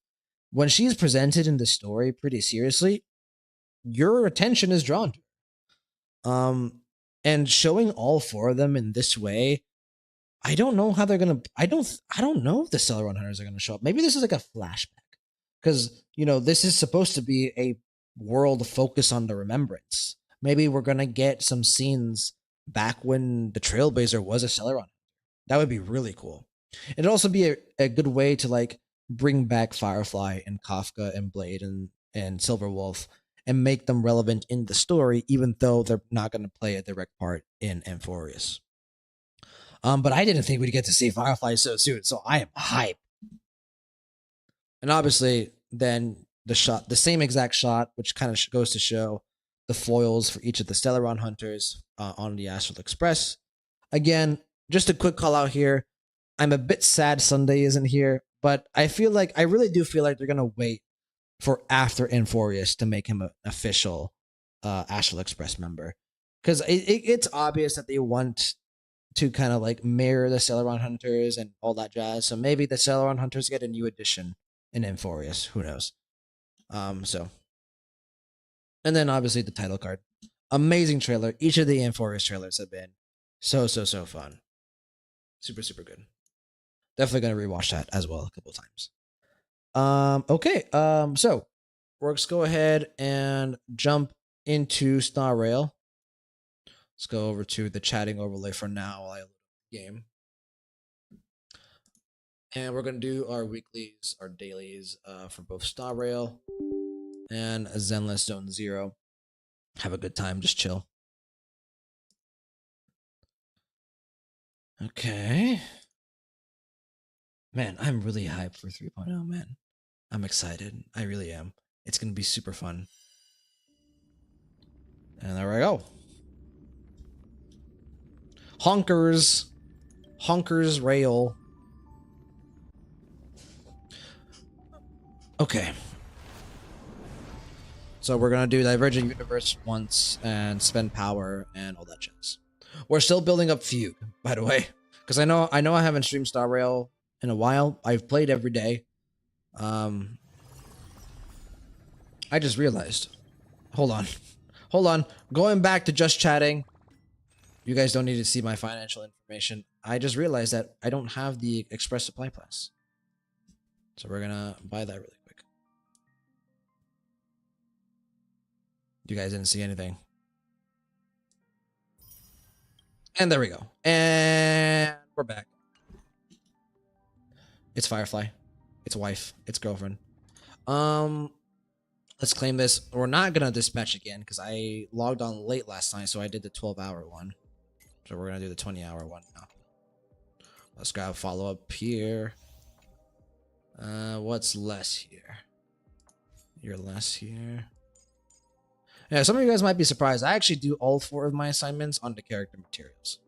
when she's presented in the story pretty seriously, your attention is drawn to her. And showing all four of them in this way, I don't know how they're gonna. I don't know if the Celeron Hunters are gonna show up. Maybe this is like a flashback, because this is supposed to be a world focus on the remembrance. Maybe we're gonna get some scenes back when the Trailblazer was a Celeron. That would be really cool. It'd also be a good way to like bring back Firefly and Kafka and Blade and Silverwolf and make them relevant in the story, even though they're not going to play a direct part in Amphoreus. But I didn't think we'd get to see Firefly so soon, so I am hype. And obviously, then the same exact shot, which kind of goes to show the foils for each of the Stellaron Hunters on the Astral Express. Again, just a quick call out here. I'm a bit sad Sunday isn't here, but I really do feel like they're going to wait for after Amphoreus to make him an official Astral Express member. Because it's obvious that they want to kind of like mirror the Celeron Hunters and all that jazz. So maybe the Celeron Hunters get a new edition in Amphoreus. Who knows? And then obviously the title card. Amazing trailer. Each of the Amphoreus trailers have been so fun. Super good. Definitely gonna rewatch that as well a couple of times. Okay. So let's go ahead and jump into Star Rail. Let's go over to the chatting overlay for now while I load up the game. And we're gonna do our weeklies, our dailies, for both Star Rail and Zenless Zone Zero. Have a good time, just chill. Okay. Man, I'm really hyped for 3.0, man. I'm excited. I really am. It's gonna be super fun. And there we go. Honkers rail. Okay. So we're gonna do Divergent Universe once and spend power and all that jazz. We're still building up Fugue, by the way, because I know I haven't streamed Star Rail in a while. I've played every day. I just realized. Hold on. Going back to just chatting. You guys don't need to see my financial information. I just realized that I don't have the Express Supply Pass, so we're gonna buy that really quick. You guys didn't see anything. And there we go. And we're back. It's Firefly. It's wife. It's girlfriend. Let's claim this. We're not gonna dispatch again because I logged on late last night, so I did the 12-hour one. So we're gonna do the 20-hour one now. Let's grab a follow-up here. What's less here? You're less here. Yeah, some of you guys might be surprised. I actually do all 4 of my assignments on the character materials.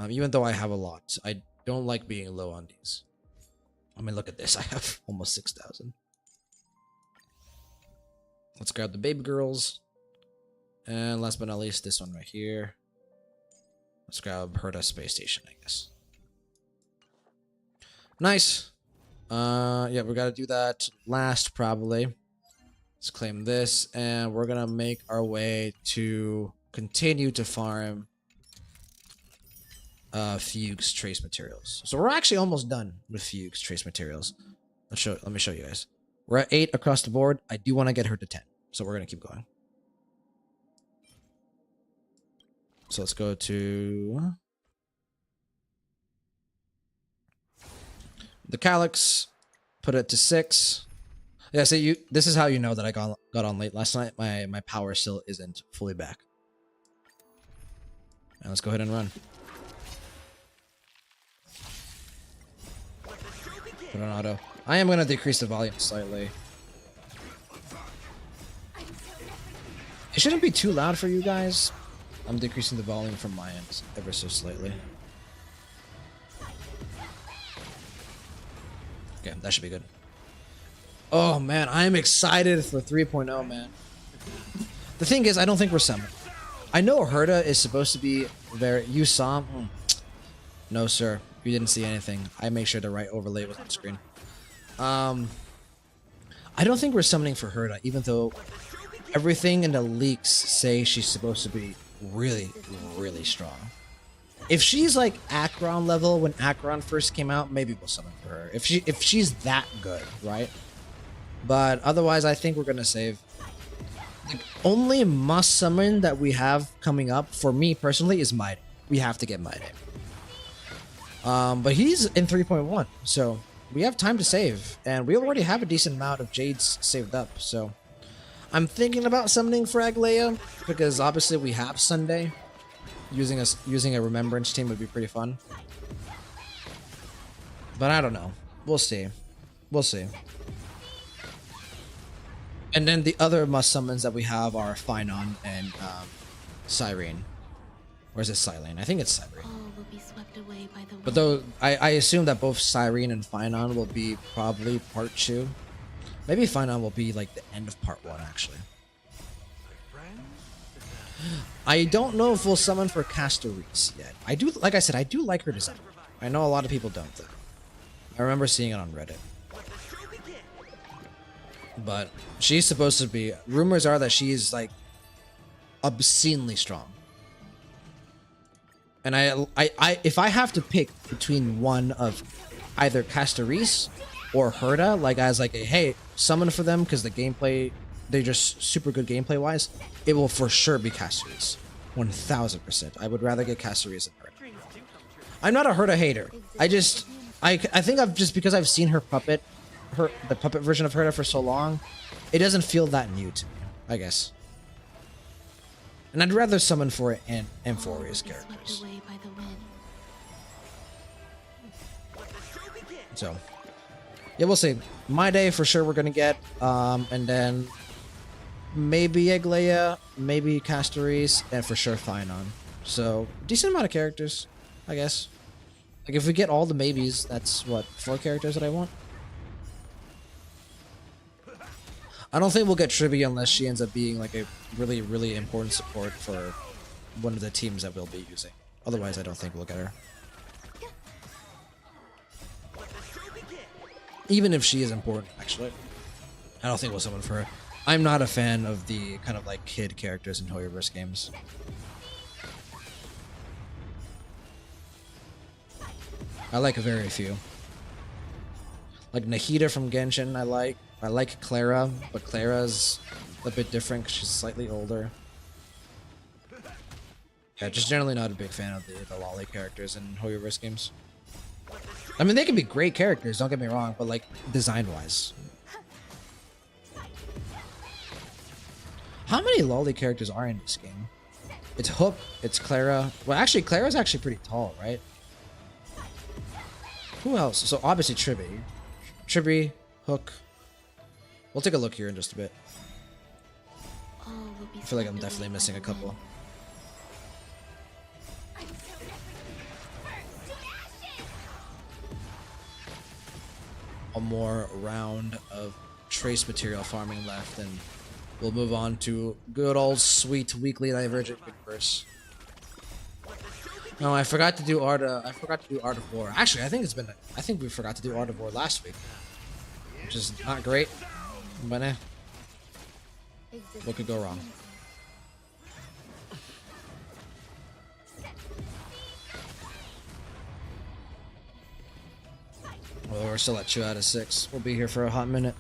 Even though I have a lot. I don't like being low on these. I mean, look at this. I have almost 6,000. Let's grab the baby girls. And last but not least, this one right here. Let's grab Herta Space Station, I guess. Nice. Yeah, we gotta do that last, probably. Let's claim this, and we're gonna make our way to continue to farm Fugue's trace materials. So we're actually almost done with Fugue's trace materials. Let me show you guys. We're at 8 across the board. I do want to get her to 10, so we're gonna keep going. So let's go to the Calyx, put it to 6. Yeah, so this is how you know that I got on late last night. My power still isn't fully back. And let's go ahead and run. Put on auto. I am gonna decrease the volume slightly. It shouldn't be too loud for you guys. I'm decreasing the volume from my end ever so slightly. Okay, that should be good. Oh man, I'm excited for 3.0, man. The thing is, I don't think we're summoned. I know Herta is supposed to be very... You saw? No, sir. You didn't see anything. I make sure the right overlay was on screen. I don't think we're summoning for Herta, even though everything in the leaks say she's supposed to be really, really strong. If she's like Acheron level when Acheron first came out, maybe we'll summon for her. If she's that good, right? But otherwise, I think we're gonna save. The only must summon that we have coming up for me personally is Mighty. We have to get Mighty. But he's in 3.1, so we have time to save, and we already have a decent amount of Jades saved up. So I'm thinking about summoning for Aglaia because obviously we have Sunday. Using a remembrance team would be pretty fun. But I don't know. We'll see. We'll see. And then the other must summons that we have are Phynon and Cyrene. Or is it Cylene? I think it's Cyrene. All will be swept away by the But though I assume that both Cyrene and Phynon will be probably part 2. Maybe Phynon will be like the end of part 1 actually. I don't know if we'll summon for Castoreese yet. I do, like I said, I do like her design. I know a lot of people don't though. I remember seeing it on Reddit. But she's supposed to be, rumors are that she's like obscenely strong. And if I have to pick between one of either Castoreese or Herta, like as like a, hey, summon for them because the gameplay, they're just super good gameplay wise, it will for sure be Castoreese. 1000%. I would rather get Castoreese than Herta. I'm not a Herta hater. I think I've just, because I've seen her puppet, the puppet version of Herta for so long, it doesn't feel that new to me, I guess. And I'd rather summon for it and Amphoreus characters. So yeah, we'll see. My Day for sure we're gonna get, and then maybe Egleia, maybe Castoris, and for sure Finon. So decent amount of characters, I guess. Like if we get all the maybes, that's what, 4 characters that I want. I don't think we'll get Tribby unless she ends up being like a really, really important support for one of the teams that we'll be using. Otherwise, I don't think we'll get her. Even if she is important, actually. I don't think we'll summon for her. I'm not a fan of the kind of like kid characters in Hoyoverse games. I like very few. Like Nahida from Genshin, I like Clara, but Clara's a bit different because she's slightly older. Yeah, just generally not a big fan of the lolly characters in Hoyoverse games. I mean, they can be great characters, don't get me wrong, but like design-wise. How many lolly characters are in this game? It's Hook, it's Clara. Well, actually, Clara's actually pretty tall, right? Who else? So obviously Tribby. Tribby, Hook. We'll take a look here in just a bit. I feel like I'm definitely missing a couple. One more round of trace material farming left, and we'll move on to good old sweet weekly Divergent Universe. No, I forgot to do Art of War. Actually, I think we forgot to do Art of War last week, which is not great. But what could go wrong? Well, we're still at 2 out of 6. We'll be here for a hot minute.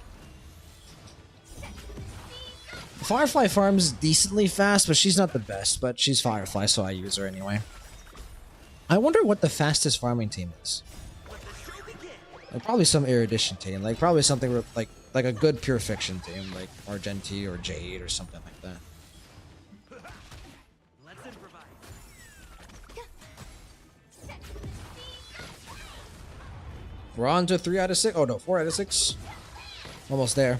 Firefly farms decently fast, but she's not the best. But she's Firefly, so I use her anyway. I wonder what the fastest farming team is. Like probably some erudition team, like probably something like a good pure fiction team, like Argenti or Jade or something like that. Let's improvise. We're on to 3 out of 6. Oh no, 4 out of 6. Almost there.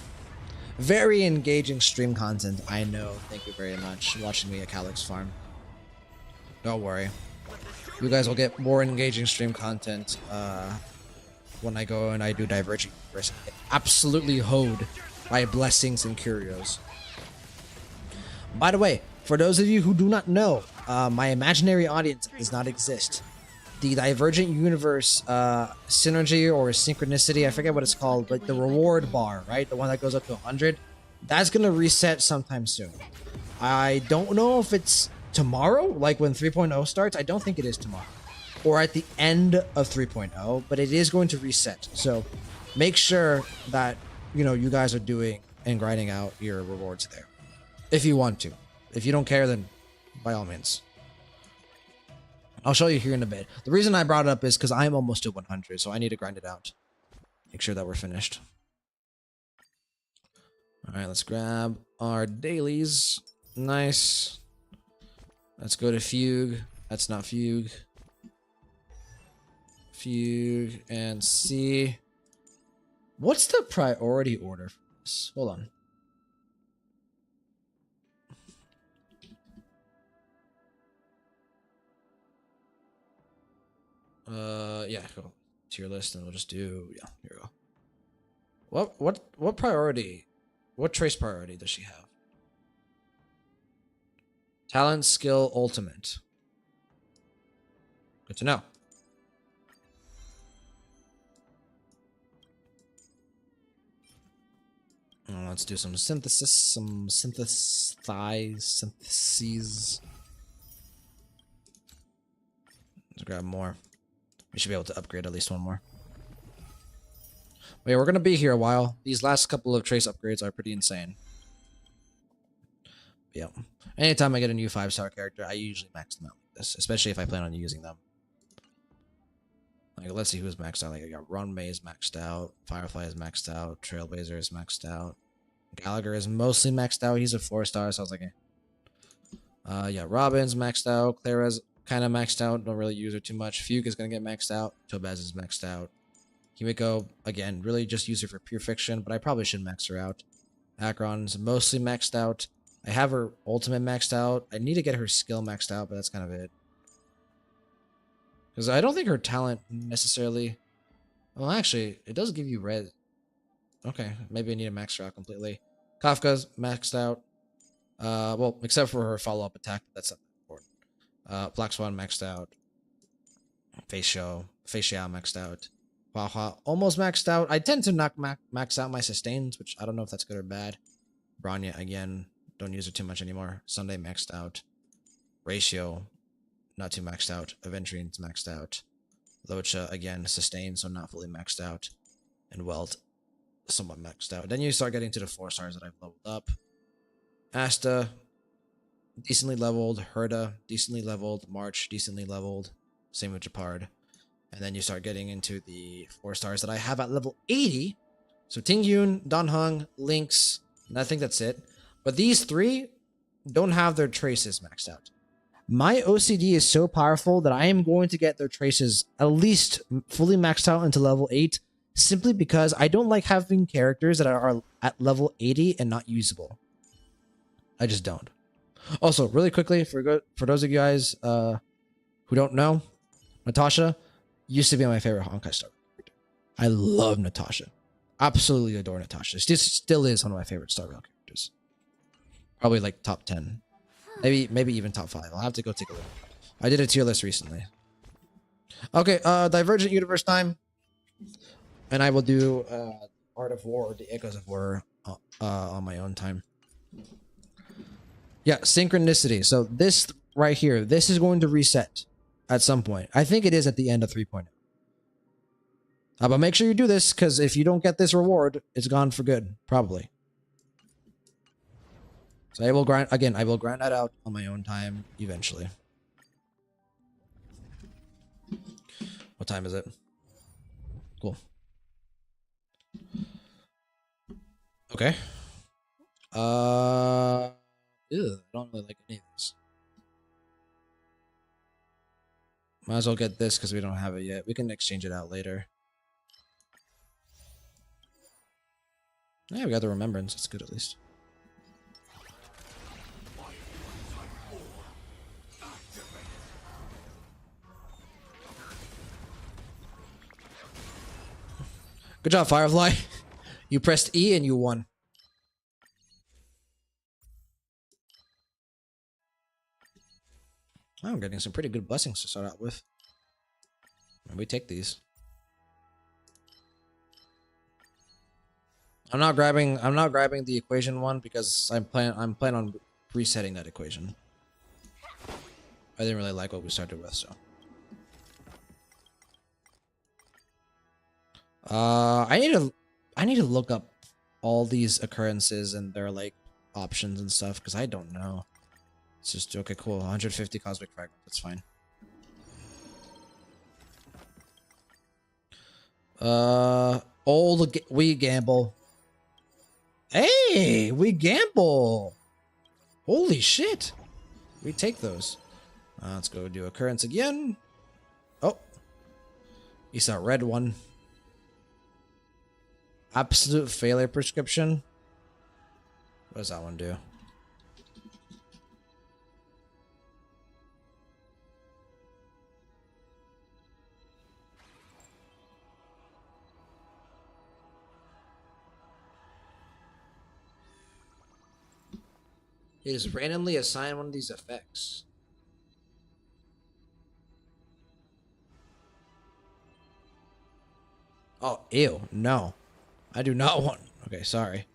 Very engaging stream content, I know. Thank you very much. Watching me at Calyx farm. Don't worry. You guys will get more engaging stream content when I go and I do Diverging Universe. Absolutely hoed by blessings and curios. By the way, for those of you who do not know, my imaginary audience does not exist. The Divergent Universe synergy or synchronicity, I forget what it's called, like the reward bar, right? The one that goes up to 100. That's going to reset sometime soon. I don't know if it's tomorrow, like when 3.0 starts. I don't think it is tomorrow. Or at the end of 3.0, but it is going to reset. So make sure that, you know, you guys are doing and grinding out your rewards there. If you want to. If you don't care, then by all means. I'll show you here in a bit. The reason I brought it up is because I'm almost at 100, so I need to grind it out. Make sure that we're finished. Alright, let's grab our dailies. Nice. Let's go to Fugue. That's not Fugue. Fugue and see. What's the priority order for this? Hold on. Yeah, go tier list, and we'll just do, yeah, here we go. What priority? What trace priority does she have? Talent, skill, ultimate. Good to know. Let's do some syntheses. Let's grab more. We should be able to upgrade at least one more. But yeah, we're going to be here a while. These last couple of trace upgrades are pretty insane. Yeah. Anytime I get a new 5-star character, I usually max them out like this, especially if I plan on using them. Like, let's see who's maxed out. Like, I got Ron May is maxed out. Firefly is maxed out. Trailblazer is maxed out. Gallagher is mostly maxed out. He's a 4-star, so I was like, eh. Yeah, Robin's maxed out. Clara's kind of maxed out. Don't really use her too much. Fugue is going to get maxed out. Tobaz is maxed out. Himiko, again, really just use her for pure fiction, but I probably should max her out. Akron's mostly maxed out. I have her ultimate maxed out. I need to get her skill maxed out, but that's kind of it. Because I don't think her talent necessarily... Well, actually, it does give you red. Okay, maybe I need to max her out completely. Kafka's maxed out. Well, except for her follow-up attack. That's not important. Black Swan maxed out. Facial maxed out. Hua almost maxed out. I tend to not max out my sustains, which I don't know if that's good or bad. Bronya, again, don't use it too much anymore. Sunday maxed out. Ratio, not too maxed out. Aventrine's maxed out. Locha, again, sustained, so not fully maxed out. And Welt, somewhat maxed out. Then you start getting to the 4 stars that I've leveled up. Asta, decently leveled. Herta, decently leveled. March, decently leveled. Same with Japard. And then you start getting into the 4 stars that I have at level 80. So Tingyun, Danheng, Lynx, and I think that's it. But these 3 don't have their traces maxed out. My OCD is so powerful that I am going to get their traces at least fully maxed out into level 8, simply because I don't like having characters that are at level 80 and not usable. I just don't. Also, really quickly, for those of you guys who don't know, Natasha used to be my favorite Honkai Star character. I love Natasha. Absolutely adore Natasha. She still is one of my favorite Star Rail characters. Probably like top 10. Maybe even top 5. I'll have to go take a look. I did a tier list recently. Okay, Divergent Universe time. And I will do Art of War, the Echoes of War on my own time. Yeah, synchronicity. So this right here, this is going to reset at some point. I think it is at the end of 3.0. But make sure you do this, because if you don't get this reward, it's gone for good, probably. So I will grind, again, I will grind that out on my own time eventually. What time is it? Cool. Okay. Ew, I don't really like any of these. Might as well get this because we don't have it yet. We can exchange it out later. Yeah, we got the remembrance. That's good at least. Good job, Firefly. You pressed E and you won. Oh, I'm getting some pretty good blessings to start out with. And we take these. I'm not grabbing the equation one because I'm planning on resetting that equation. I didn't really like what we started with, so. I need to look up all these occurrences and their like options and stuff because I don't know. It's just okay, cool. 150 cosmic fragments. That's fine. We gamble. Hey, we gamble. Holy shit. We take those. Let's go do occurrence again. Oh. You saw a red one. Absolute failure prescription. What does that one do? It is randomly assigned one of these effects. Oh, ew. No. I do not want... Okay, sorry.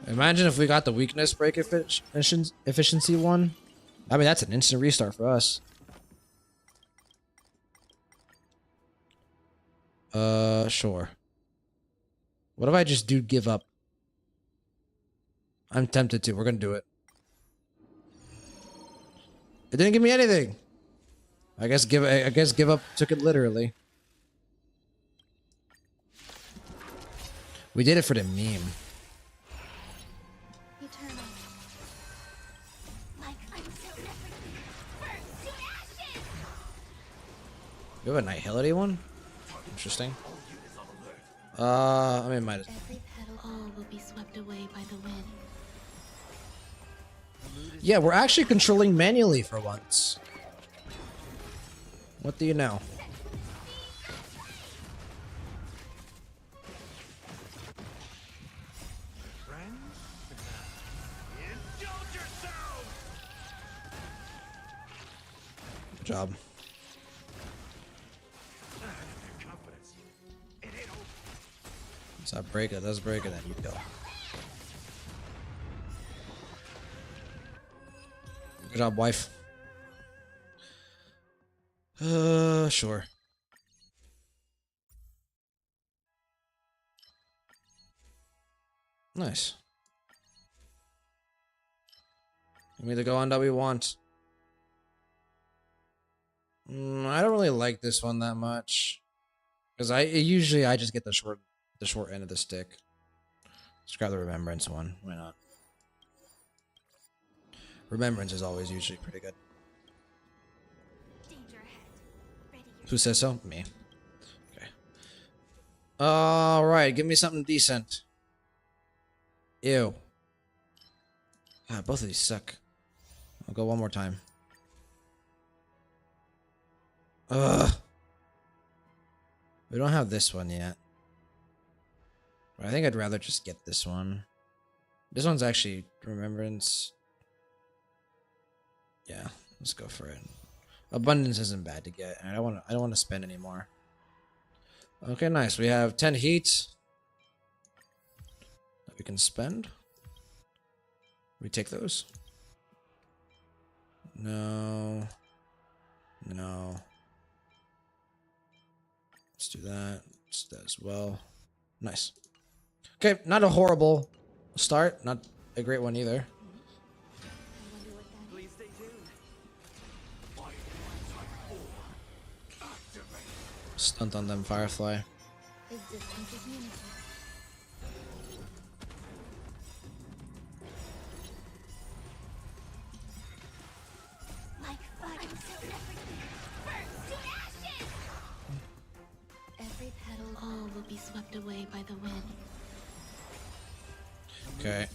Imagine if we got the weakness break efficiency one. I mean, that's an instant restart for us. Sure. What if I just do give up? I'm tempted to. We're gonna do it. It didn't give me anything. I guess give up took it literally. We did it for the meme. Eternal. Like until everything burns to ashes. We have a Nihility one? Interesting. I mean, might as well. Every petal, all will be swept away by the wind. Yeah, we're actually controlling manually for once. What do you know? Good job. So break it, let's break it, then you go. Good job, wife. Sure. Nice. We need to go on that we want. I don't really like this one that much, because usually I just get the short end of the stick. Let's grab the remembrance one. Why not? Remembrance is always usually pretty good. Danger ahead. Ready your Who says so? Me. Okay. Alright, give me something decent. Ew. God, both of these suck. I'll go one more time. Ugh. We don't have this one yet. But I think I'd rather just get this one. This one's actually Remembrance. Yeah, let's go for it. Abundance isn't bad to get, and I don't want to spend any more. Okay, nice. We have 10 heat that we can spend. We take those. No. No. Let's do that. Let's do that as well. Nice. Okay, not a horrible start. Not a great one either. Please stay tuned. Stunt on them, Firefly. Existence is unity. like fire. I will set everything burns to ashes. Every petal, all will be swept away by the wind. Okay.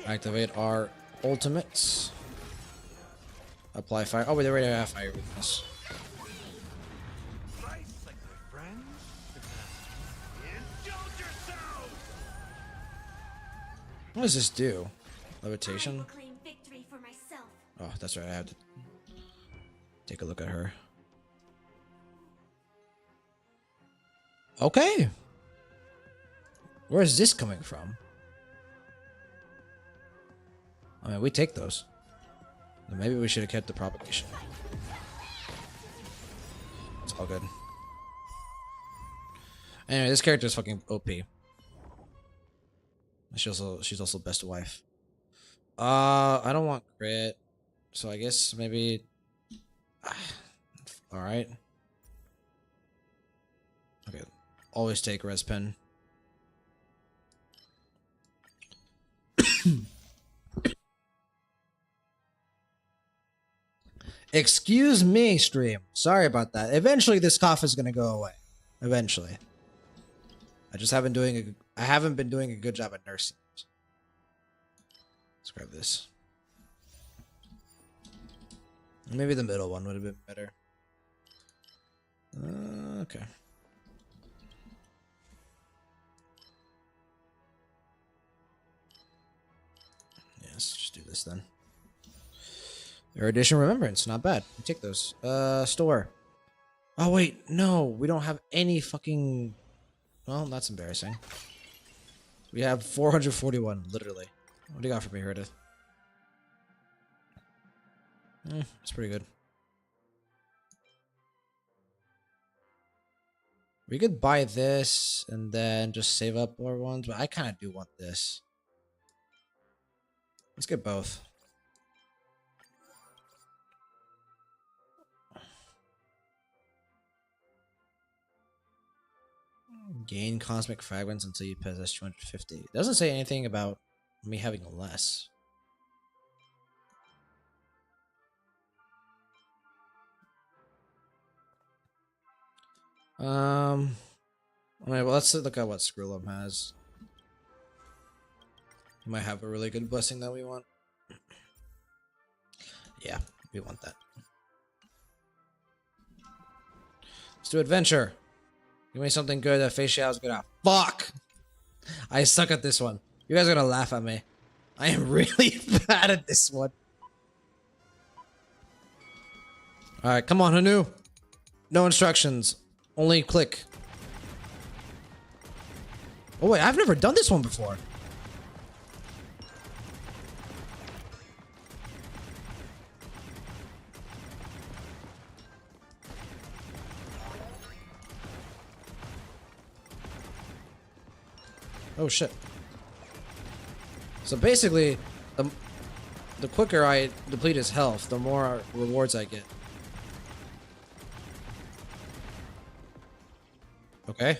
Activate our ultimates. Apply fire. Oh, wait, they already have fire weakness. What does this do? I Levitation? will claim victory for myself. Oh, that's right. I have to take a look at her. Okay. Where is this coming from? I mean, we take those. Then maybe we should have kept the propagation. It's all good. Anyway, this character is fucking OP. She's also best wife. I don't want crit, so I guess maybe. All right. Okay. Always take res pen. Excuse me, stream. Sorry about that. Eventually, this cough is gonna go away. Eventually. I just haven't been doing a good job at nursing it. Let's grab this. Maybe the middle one would have been better. Okay. Yes, just do this then. Erudition Remembrance, not bad. We take those. Store. Oh wait, no, we don't have any fucking. Well, that's embarrassing. We have 441, literally. What do you got for me, Herta? It's pretty good. We could buy this and then just save up more ones, but I kind of do want this. Let's get both. Gain cosmic fragments until you possess 250. It doesn't say anything about me having less. Alright, well, let's look at what Screwlum has. He might have a really good blessing that we want. Yeah, we want that. Let's do adventure. Give me something good that Fei Xiao's gonna. Fuck! I suck at this one. You guys are gonna laugh at me. I am really bad at this one. Alright, come on, Hanu. No instructions. Only click. Oh wait, I've never done this one before. Oh shit. So basically, the quicker I deplete his health, the more rewards I get. Okay.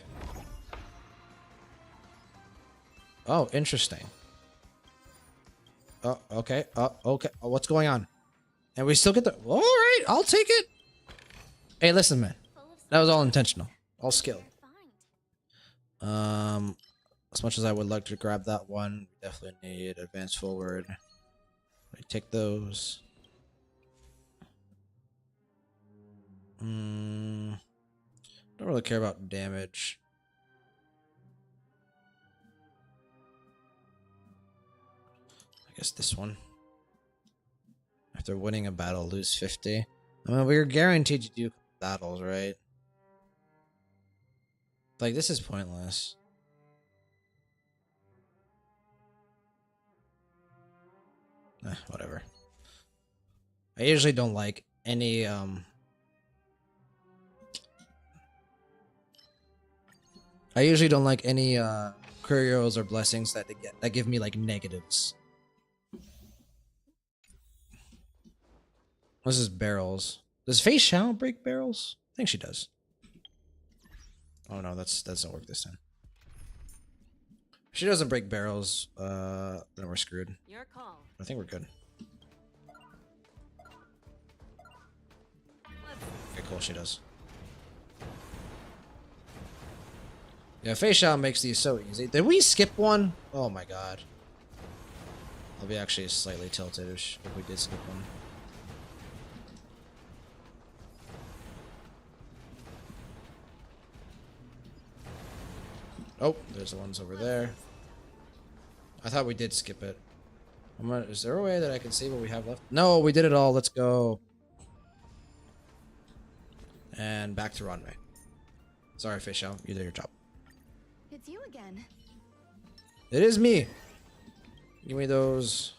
Oh, interesting. Oh, okay. Okay. Oh, what's going on? And we still get the... Alright, I'll take it. Hey, listen, man. That was all intentional. All skill. As much as I would like to grab that one, we definitely need advance forward. I take those. Don't really care about damage. I guess this one. After winning a battle, lose 50. I mean, we're guaranteed to do battles, right? Like, this is pointless. Whatever. I usually don't like any, I usually don't like any, curios or blessings that give me, like, negatives. This is barrels. Does Fei Xiao break barrels? I think she does. Oh no, that doesn't work this time. If she doesn't break barrels, then we're screwed. Your call. I think we're good. Okay, cool, she does. Yeah, Fei Xiao makes these so easy. Did we skip one? Oh my god. I'll be actually slightly tilted if we did skip one. Oh, there's the ones over there. I thought we did skip it. Is there a way that I can see what we have left? No, we did it all. Let's go. And back to runway. Sorry, Fei Xiao. You did your job. It's you again. It is me. Give me those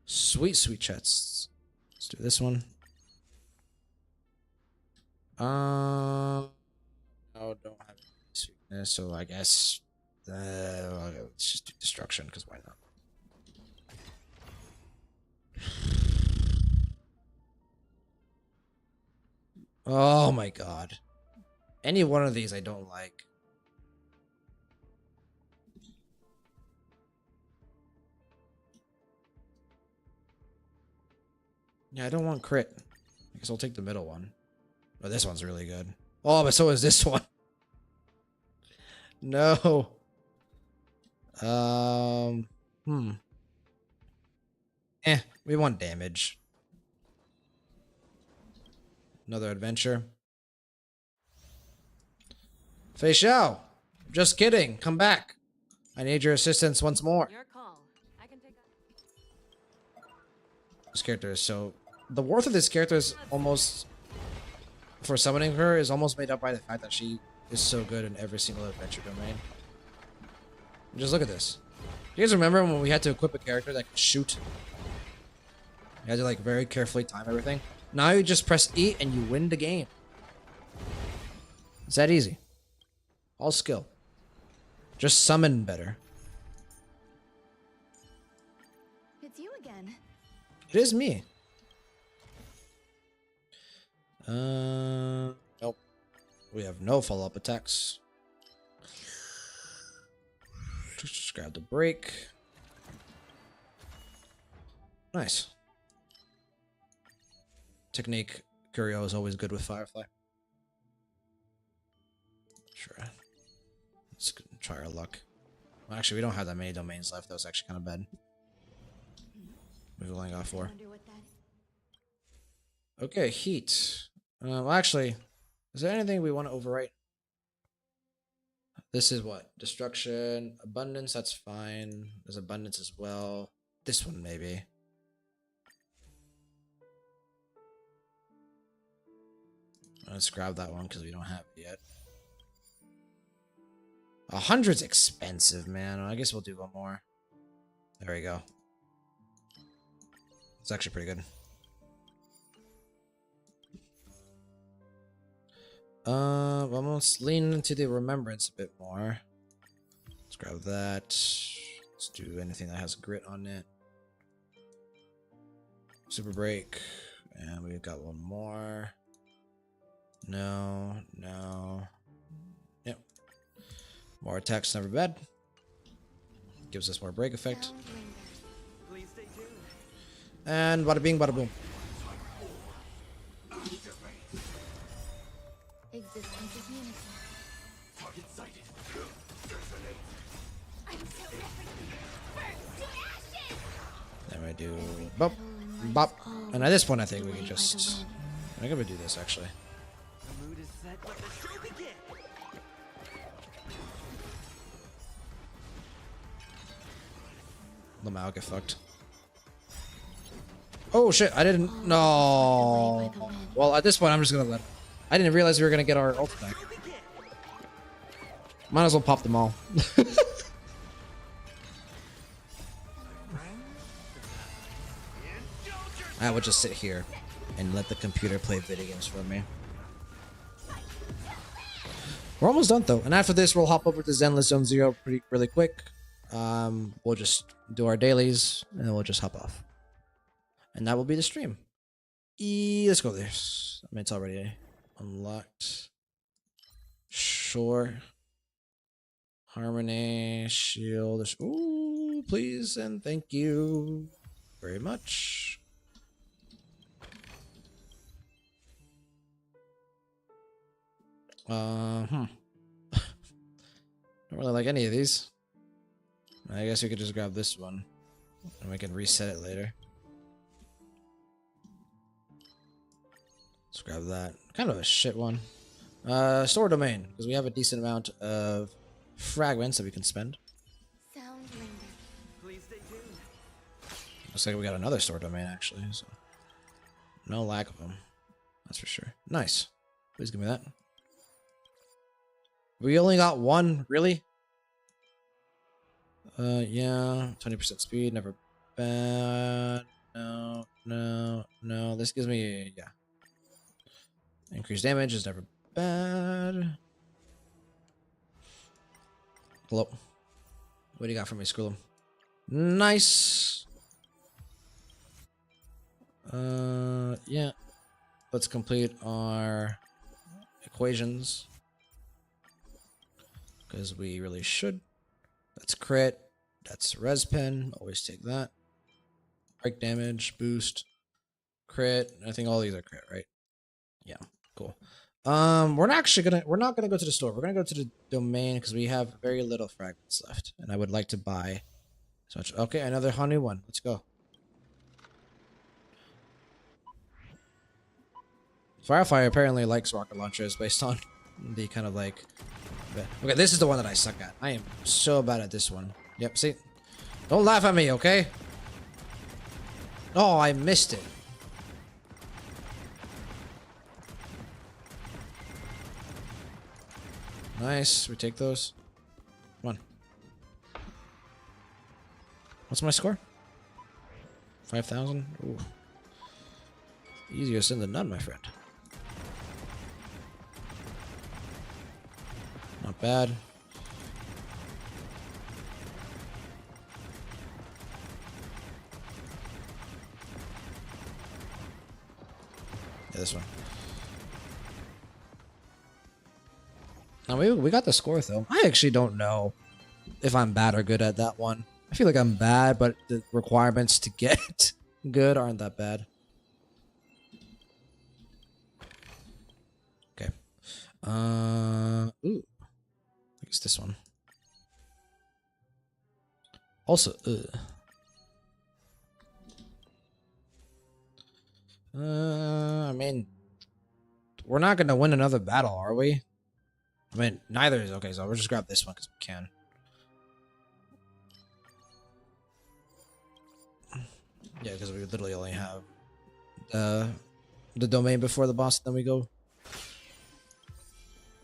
sweet, sweet chests. Let's do this one. No, don't have any sweetness, so I guess let's just do destruction, because why not? Oh my god. Any one of these I don't like. Yeah, I don't want crit. I guess I'll take the middle one. But this one's really good. Oh, but so is this one. No. We want damage. Another adventure. Fei Xiao, just kidding. Come back. I need your assistance once more. Your call. I can take This character is so... The worth of this character is almost... For summoning her is almost made up by the fact that she is so good in every single adventure domain. Just look at this. You guys remember when we had to equip a character that could shoot? You had to like very carefully time everything. Now you just press E and you win the game. It's that easy. All skill. Just summon better. It's you again. It is me. Nope. We have no follow-up attacks. Just grab the break. Nice. Technique Curio is always good with Firefly. try our luck. Well, actually, we don't have that many domains left. That was actually kind of bad. We've only got 4. Okay, heat. Well, actually, is there anything we want to overwrite? This is what? Destruction, abundance, that's fine. There's abundance as well. This one, maybe. Let's grab that one because we don't have it yet. 100's expensive, man. I guess we'll do one more. There we go. It's actually pretty good. Well, let's lean into the remembrance a bit more. Let's grab that. Let's do anything that has grit on it. Super break. And we've got one more. No. Yep. More attacks, never bad. Gives us more break effect. Please stay tuned. And bada bing, bada boom. Existence is unity. Target sighted. I'm so ready. Burn to ashes! Then we do bop, bop. And at this point, I think we can just. I'm gonna do this actually. The mood is set. Let the show begin. Lamau get fucked. Oh shit! I didn't. No. Well, at this point, I'm just gonna let. I didn't realize we were gonna get our ult back. Might as well pop them all. I would just sit here and let the computer play video games for me. We're almost done though, and after this, we'll hop over to Zenless Zone Zero really quick. We'll just do our dailies, and then we'll just hop off, and that will be the stream. Let's go there. I mean, it's already unlocked. Sure. Harmony, shield. Ooh, please and thank you very much. Don't really like any of these. I guess we could just grab this one, and we can reset it later. Let's grab that. Kind of a shit one. Store domain, because we have a decent amount of fragments that we can spend. Sound linger. Please stay tuned. Looks like we got another store domain actually, so no lack of them. That's for sure. Nice. Please give me that. We only got one, really? Yeah, 20% speed, never bad. No. This gives me, yeah. Increased damage is never bad. Hello. What do you got for me, Skrullum? Nice. Yeah. Let's complete our equations. Because we really should. That's crit. That's res pen. Always take that. Break damage, boost, crit. I think all these are crit, right? Yeah, cool. We're not gonna go to the store. We're gonna go to the domain because we have very little fragments left, and I would like to buy as much. Okay, another honey one. Let's go. Firefly apparently likes rocket launchers based on the kind of like. Okay, this is the one that I suck at. I am so bad at this one. Yep, see? Don't laugh at me, okay? Oh, I missed it. Nice. We take those. Come on. What's my score? 5,000? Ooh. Easier said than done, my friend. Not bad. Yeah, this one. Now we got the score though. I actually don't know if I'm bad or good at that one. I feel like I'm bad, but the requirements to get good aren't that bad. Okay. Ooh. I guess this one. Also, I mean, we're not gonna win another battle, are we? I mean, neither is okay, so we'll just grab this one because we can. Yeah, because we literally only have the domain before the boss, then we go.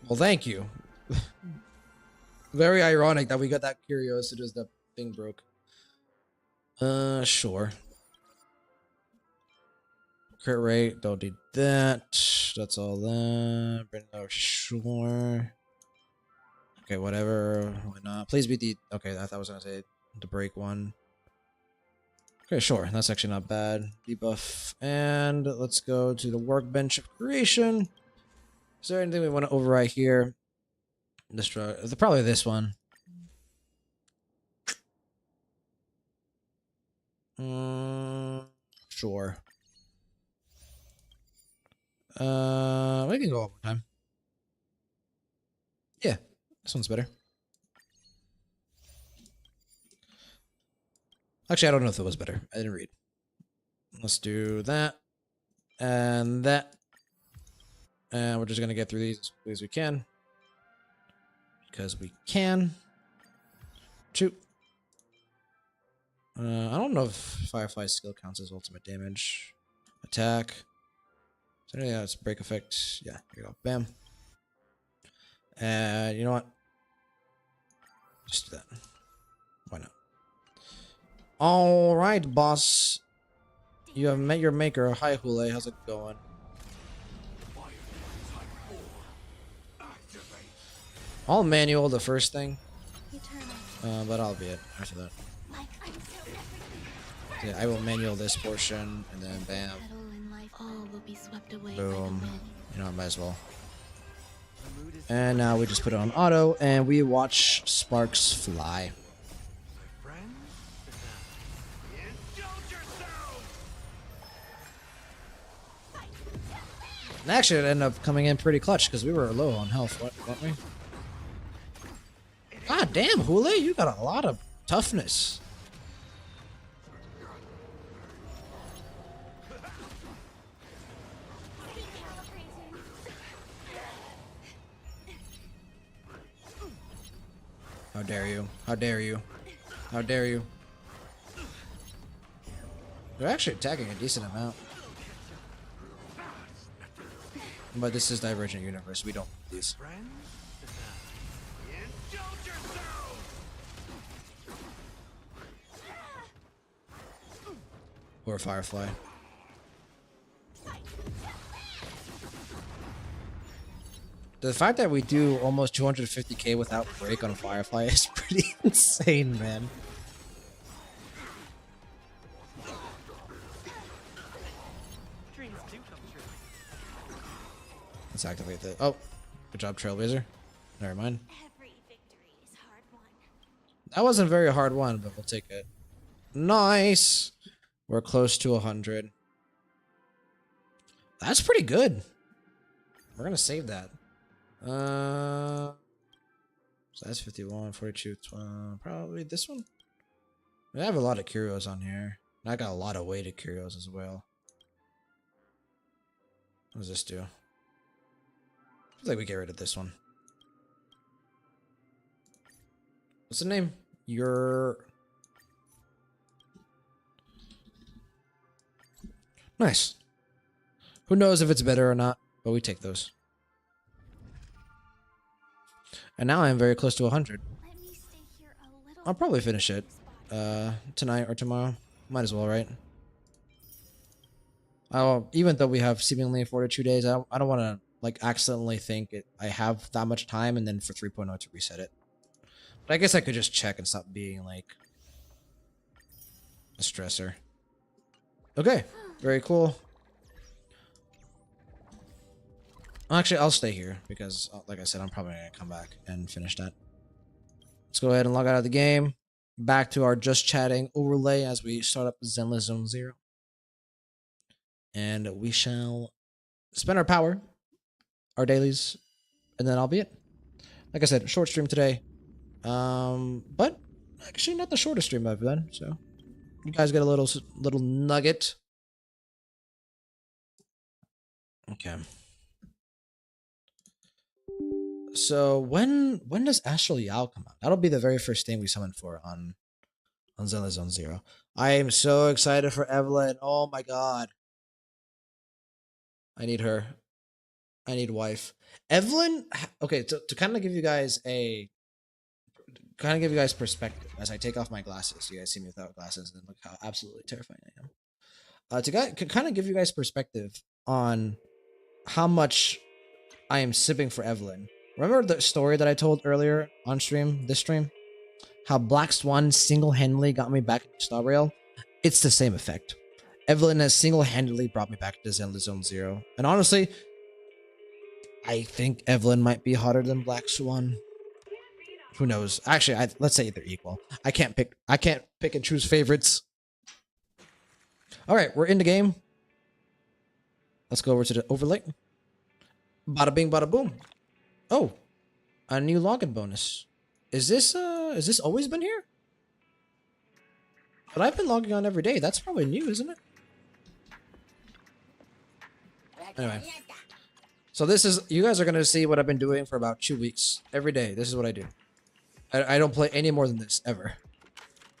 Well, thank you. Very ironic that we got that curious, it is that thing broke. Sure. Crit rate, don't need that. That's all that. Sure. Okay, whatever. Why not? Please be the. Okay, I thought I was gonna say the break one. Okay, sure. That's actually not bad. Debuff. And let's go to the workbench of creation. Is there anything we want to overwrite here? Destroy. Probably this one. Sure. We can go one more time. Yeah, this one's better. Actually, I don't know if it was better. I didn't read. Let's do that. And that. And we're just going to get through these as quickly as we can. Because we can. Shoot. I don't know if Firefly's skill counts as ultimate damage. Attack. So yeah, it's break effect. Yeah, here we go. Bam. And you know what? Just do that. Why not? Alright, boss. You have met your maker. Hi, Hule. How's it going? I'll manual the first thing. But I'll be it after that. So yeah, I will manual this portion, and then bam. Boom. You know, I might as well. And now we just put it on auto, and we watch sparks fly. And actually, it ended up coming in pretty clutch because we were low on health, weren't we? God damn, Hule, you got a lot of toughness. How dare you? How dare you? How dare you? They're actually attacking a decent amount. But this is Divergent Universe. We don't need these. Or Firefly. The fact that we do almost 250k without break on Firefly is pretty insane, man. Let's activate the. Oh, good job, Trailblazer. Never mind. Every victory is hard won. That wasn't a very hard one, but we'll take it. Nice. We're close to 100. That's pretty good. We're gonna save that. So that's 51, 42, 12, probably this one. I have a lot of curios on here. And I got a lot of weighted curios as well. What does this do? I feel like we get rid of this one. What's the name? Nice. Who knows if it's better or not, but we take those. And now I am very close to 100. Let me stay here a little. I'll probably finish it tonight or tomorrow. Might as well, right? Even though we have seemingly 42 days, I don't want to like accidentally think I have that much time and then for 3.0 to reset it. But I guess I could just check and stop being like a stressor. Okay, very cool. Actually, I'll stay here because, like I said, I'm probably going to come back and finish that. Let's go ahead and log out of the game. Back to our just chatting overlay as we start up Zenless Zone 0. And we shall spend our power, our dailies, and then I'll be it. Like I said, short stream today. But Actually, not the shortest stream I've done, so you guys get a little nugget. Okay. So when does Astral Yao come out? That'll be the very first thing we summon for on Zenless Zone Zero. I am so excited for Evelyn. Oh my god. I need her. I need wife. Evelyn, okay, to kind of give you guys perspective as I take off my glasses. You guys see me without glasses, and look how absolutely terrifying I am. To kind of give you guys perspective on how much I am sipping for Evelyn. Remember the story that I told earlier on stream, this stream? How Black Swan single-handedly got me back into Star Rail? It's the same effect. Evelyn has single-handedly brought me back to Zenless Zone Zero. And honestly, I think Evelyn might be hotter than Black Swan. Who knows? Actually, let's say they're equal. I can't pick and choose favorites. All right, we're in the game. Let's go over to the overlay. Bada bing, bada boom. Oh, a new login bonus. Is this always been here? But I've been logging on every day. That's probably new, isn't it? Anyway. So this is, you guys are going to see what I've been doing for about 2 weeks. Every day, this is what I do. I don't play any more than this, ever.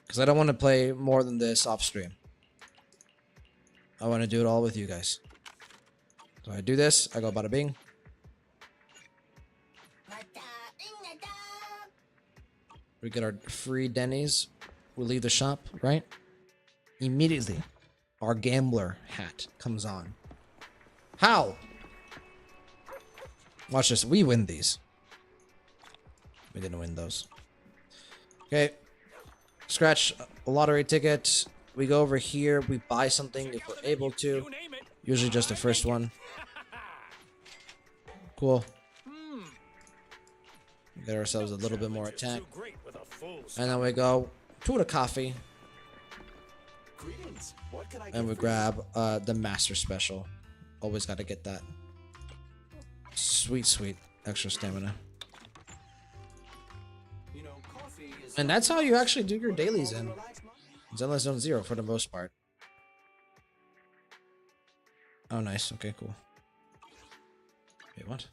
Because I don't want to play more than this off stream. I want to do it all with you guys. So I do this, I go bada bing. We get our free Denny's. We leave the shop, right? Immediately, our gambler hat comes on. How? Watch this. We win these. We didn't win those. Okay. Scratch a lottery ticket. We go over here. We buy something if we're able to. Usually just the first one. Cool. We get ourselves a little bit more attack. And then we go to the coffee. And we grab the Master Special. Always got to get that. Sweet, sweet. Extra stamina. And that's how you actually do your dailies in Zenless Zone Zero for the most part. Oh, nice. Okay, cool. Wait, what?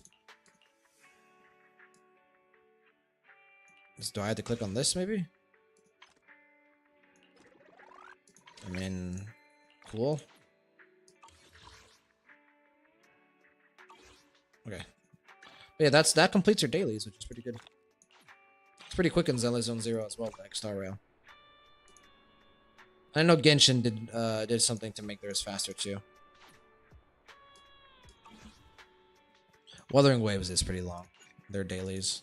Do I have to click on this, maybe? I mean, cool. Okay. But yeah, that completes your dailies, which is pretty good. It's pretty quick in Zenless Zone Zero as well, like Star Rail. I know Genshin did something to make theirs faster too. Wuthering Waves is pretty long. Their dailies.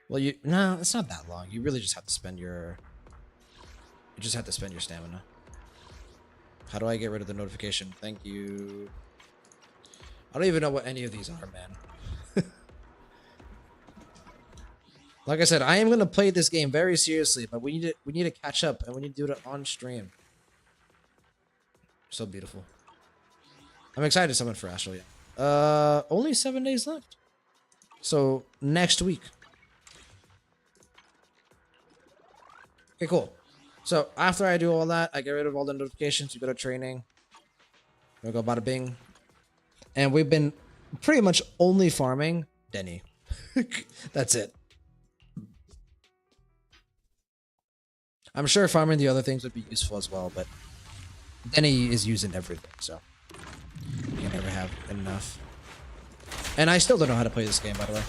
Well, no, it's not that long. You really just have to spend your. You just have to spend your stamina. How do I get rid of the notification? Thank you. I don't even know what any of these are, man. Like I said, I am gonna play this game very seriously, but we need to catch up, and we need to do it on stream. So beautiful. I'm excited to summon for Astral. Only 7 days left. So next week. Okay, cool. So after I do all that, I get rid of all the notifications. We go to training. We go bada bing. And we've been pretty much only farming Denny. That's it. I'm sure farming the other things would be useful as well, but Denny is used in everything, so you can never have enough. And I still don't know how to play this game, by the way.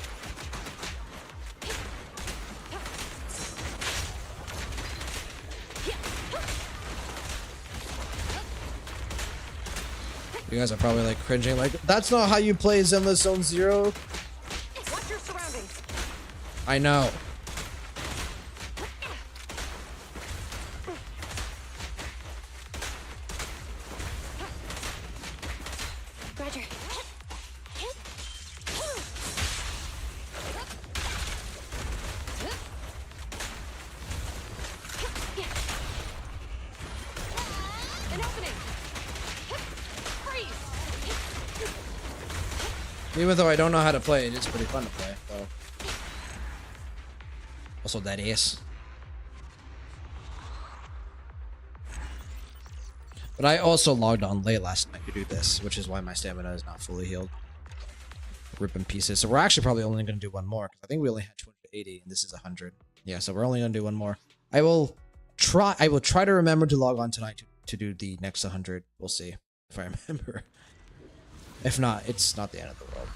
You guys are probably like cringing, like, that's not how you play Zenless Zone Zero. Watch your surroundings. I know. Roger. An opening. Freeze. Even though I don't know how to play, it is pretty fun to play, though. Also, that is. But I also logged on late last night to do this, which is why my stamina is not fully healed. Rip in pieces. So we're actually probably only going to do one more, because I think we only had 280 and this is 100. Yeah, so we're only going to do one more. I will try to remember to log on tonight to do the next 100. We'll see if I remember. If not, it's not the end of the world.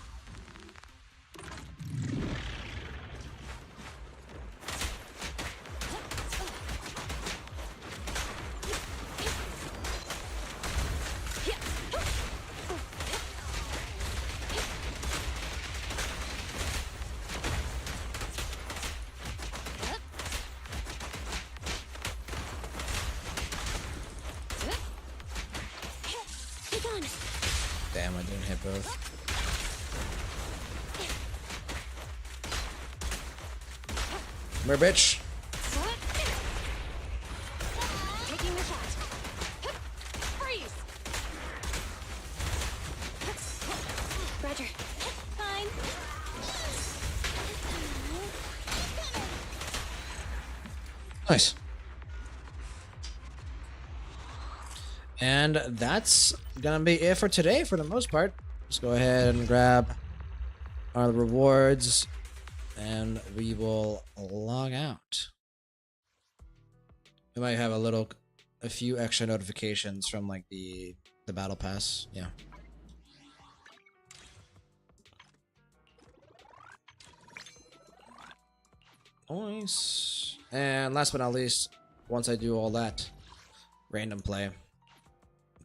Damn, I didn't hit both. Come here, bitch. Taking the shot. Freeze. Roger. Fine. Nice. And that's gonna be it for today for the most part. Let's go ahead and grab our rewards and we will log out. We might have a few extra notifications from like the battle pass. Yeah. Nice. And last but not least, once I do all that, random play.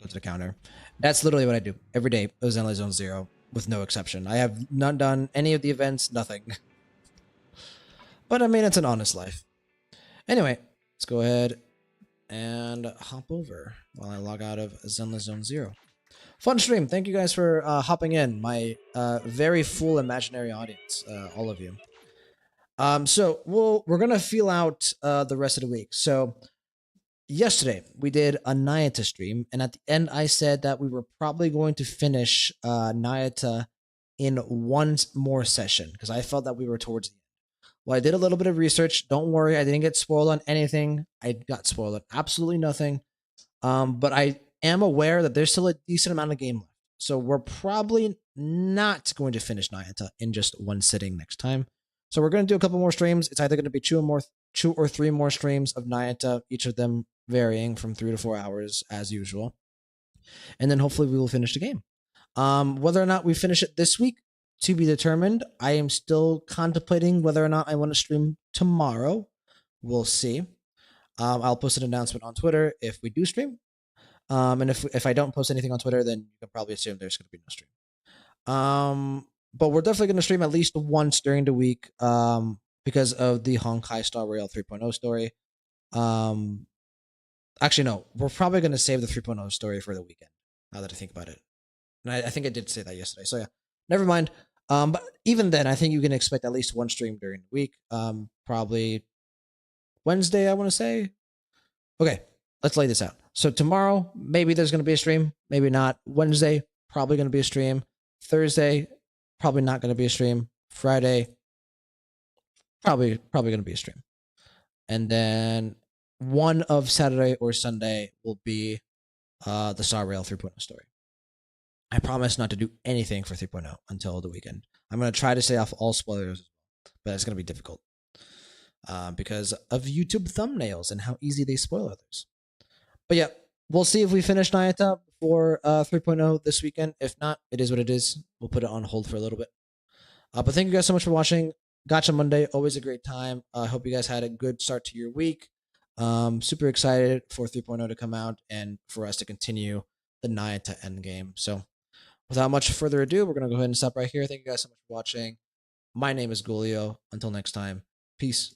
Go to the counter. That's literally what I do every day. It was Zenless Zone 0 with no exception. I have not done any of the events, nothing. But I mean, it's an honest life. Anyway, let's go ahead and hop over while I log out of Zenless Zone 0. Fun stream. Thank you guys for hopping in. My very full imaginary audience, all of you. So we're gonna feel out the rest of the week. So yesterday we did a Nayata stream, and at the end I said that we were probably going to finish Nayata in one more session because I felt that we were towards the end. Well, I did a little bit of research. Don't worry, I didn't get spoiled on anything. I got spoiled on absolutely nothing. But I am aware that there's still a decent amount of game left. So we're probably not going to finish Nayata in just one sitting next time. So we're going to do a couple more streams. It's either going to be two or three more streams of Nayata, each of them varying from 3 to 4 hours as usual. And then hopefully we will finish the game. Whether or not we finish it this week, to be determined. I am still contemplating whether or not I want to stream tomorrow. We'll see. I'll post an announcement on Twitter if we do stream. And if I don't post anything on Twitter, then you can probably assume there's going to be no stream. But we're definitely going to stream at least once during the week because of the Honkai Star Rail 3.0 story. Actually, no. We're probably going to save the 3.0 story for the weekend, now that I think about it. And I think I did say that yesterday. So yeah, never mind. But even then, I think you can expect at least one stream during the week. Probably Wednesday, I want to say. Okay, let's lay this out. So tomorrow, maybe there's going to be a stream. Maybe not. Wednesday, probably going to be a stream. Thursday, probably not going to be a stream. Friday, probably going to be a stream. And then one of Saturday or Sunday will be the Star Rail 3.0 story. I promise not to do anything for 3.0 until the weekend. I'm going to try to stay off all spoilers, but it's going to be difficult because of YouTube thumbnails and how easy they spoil others. But yeah, we'll see if we finish Nayata for 3.0 this weekend. If not, it is what it is. We'll put it on hold for a little bit. But thank you guys so much for watching. Gotcha Monday, always a great time. I hope you guys had a good start to your week. Super excited for 3.0 to come out and for us to continue the Nayata endgame. So without much further ado, we're going to go ahead and stop right here. Thank you guys so much for watching. My name is Gulio. Until next time, peace.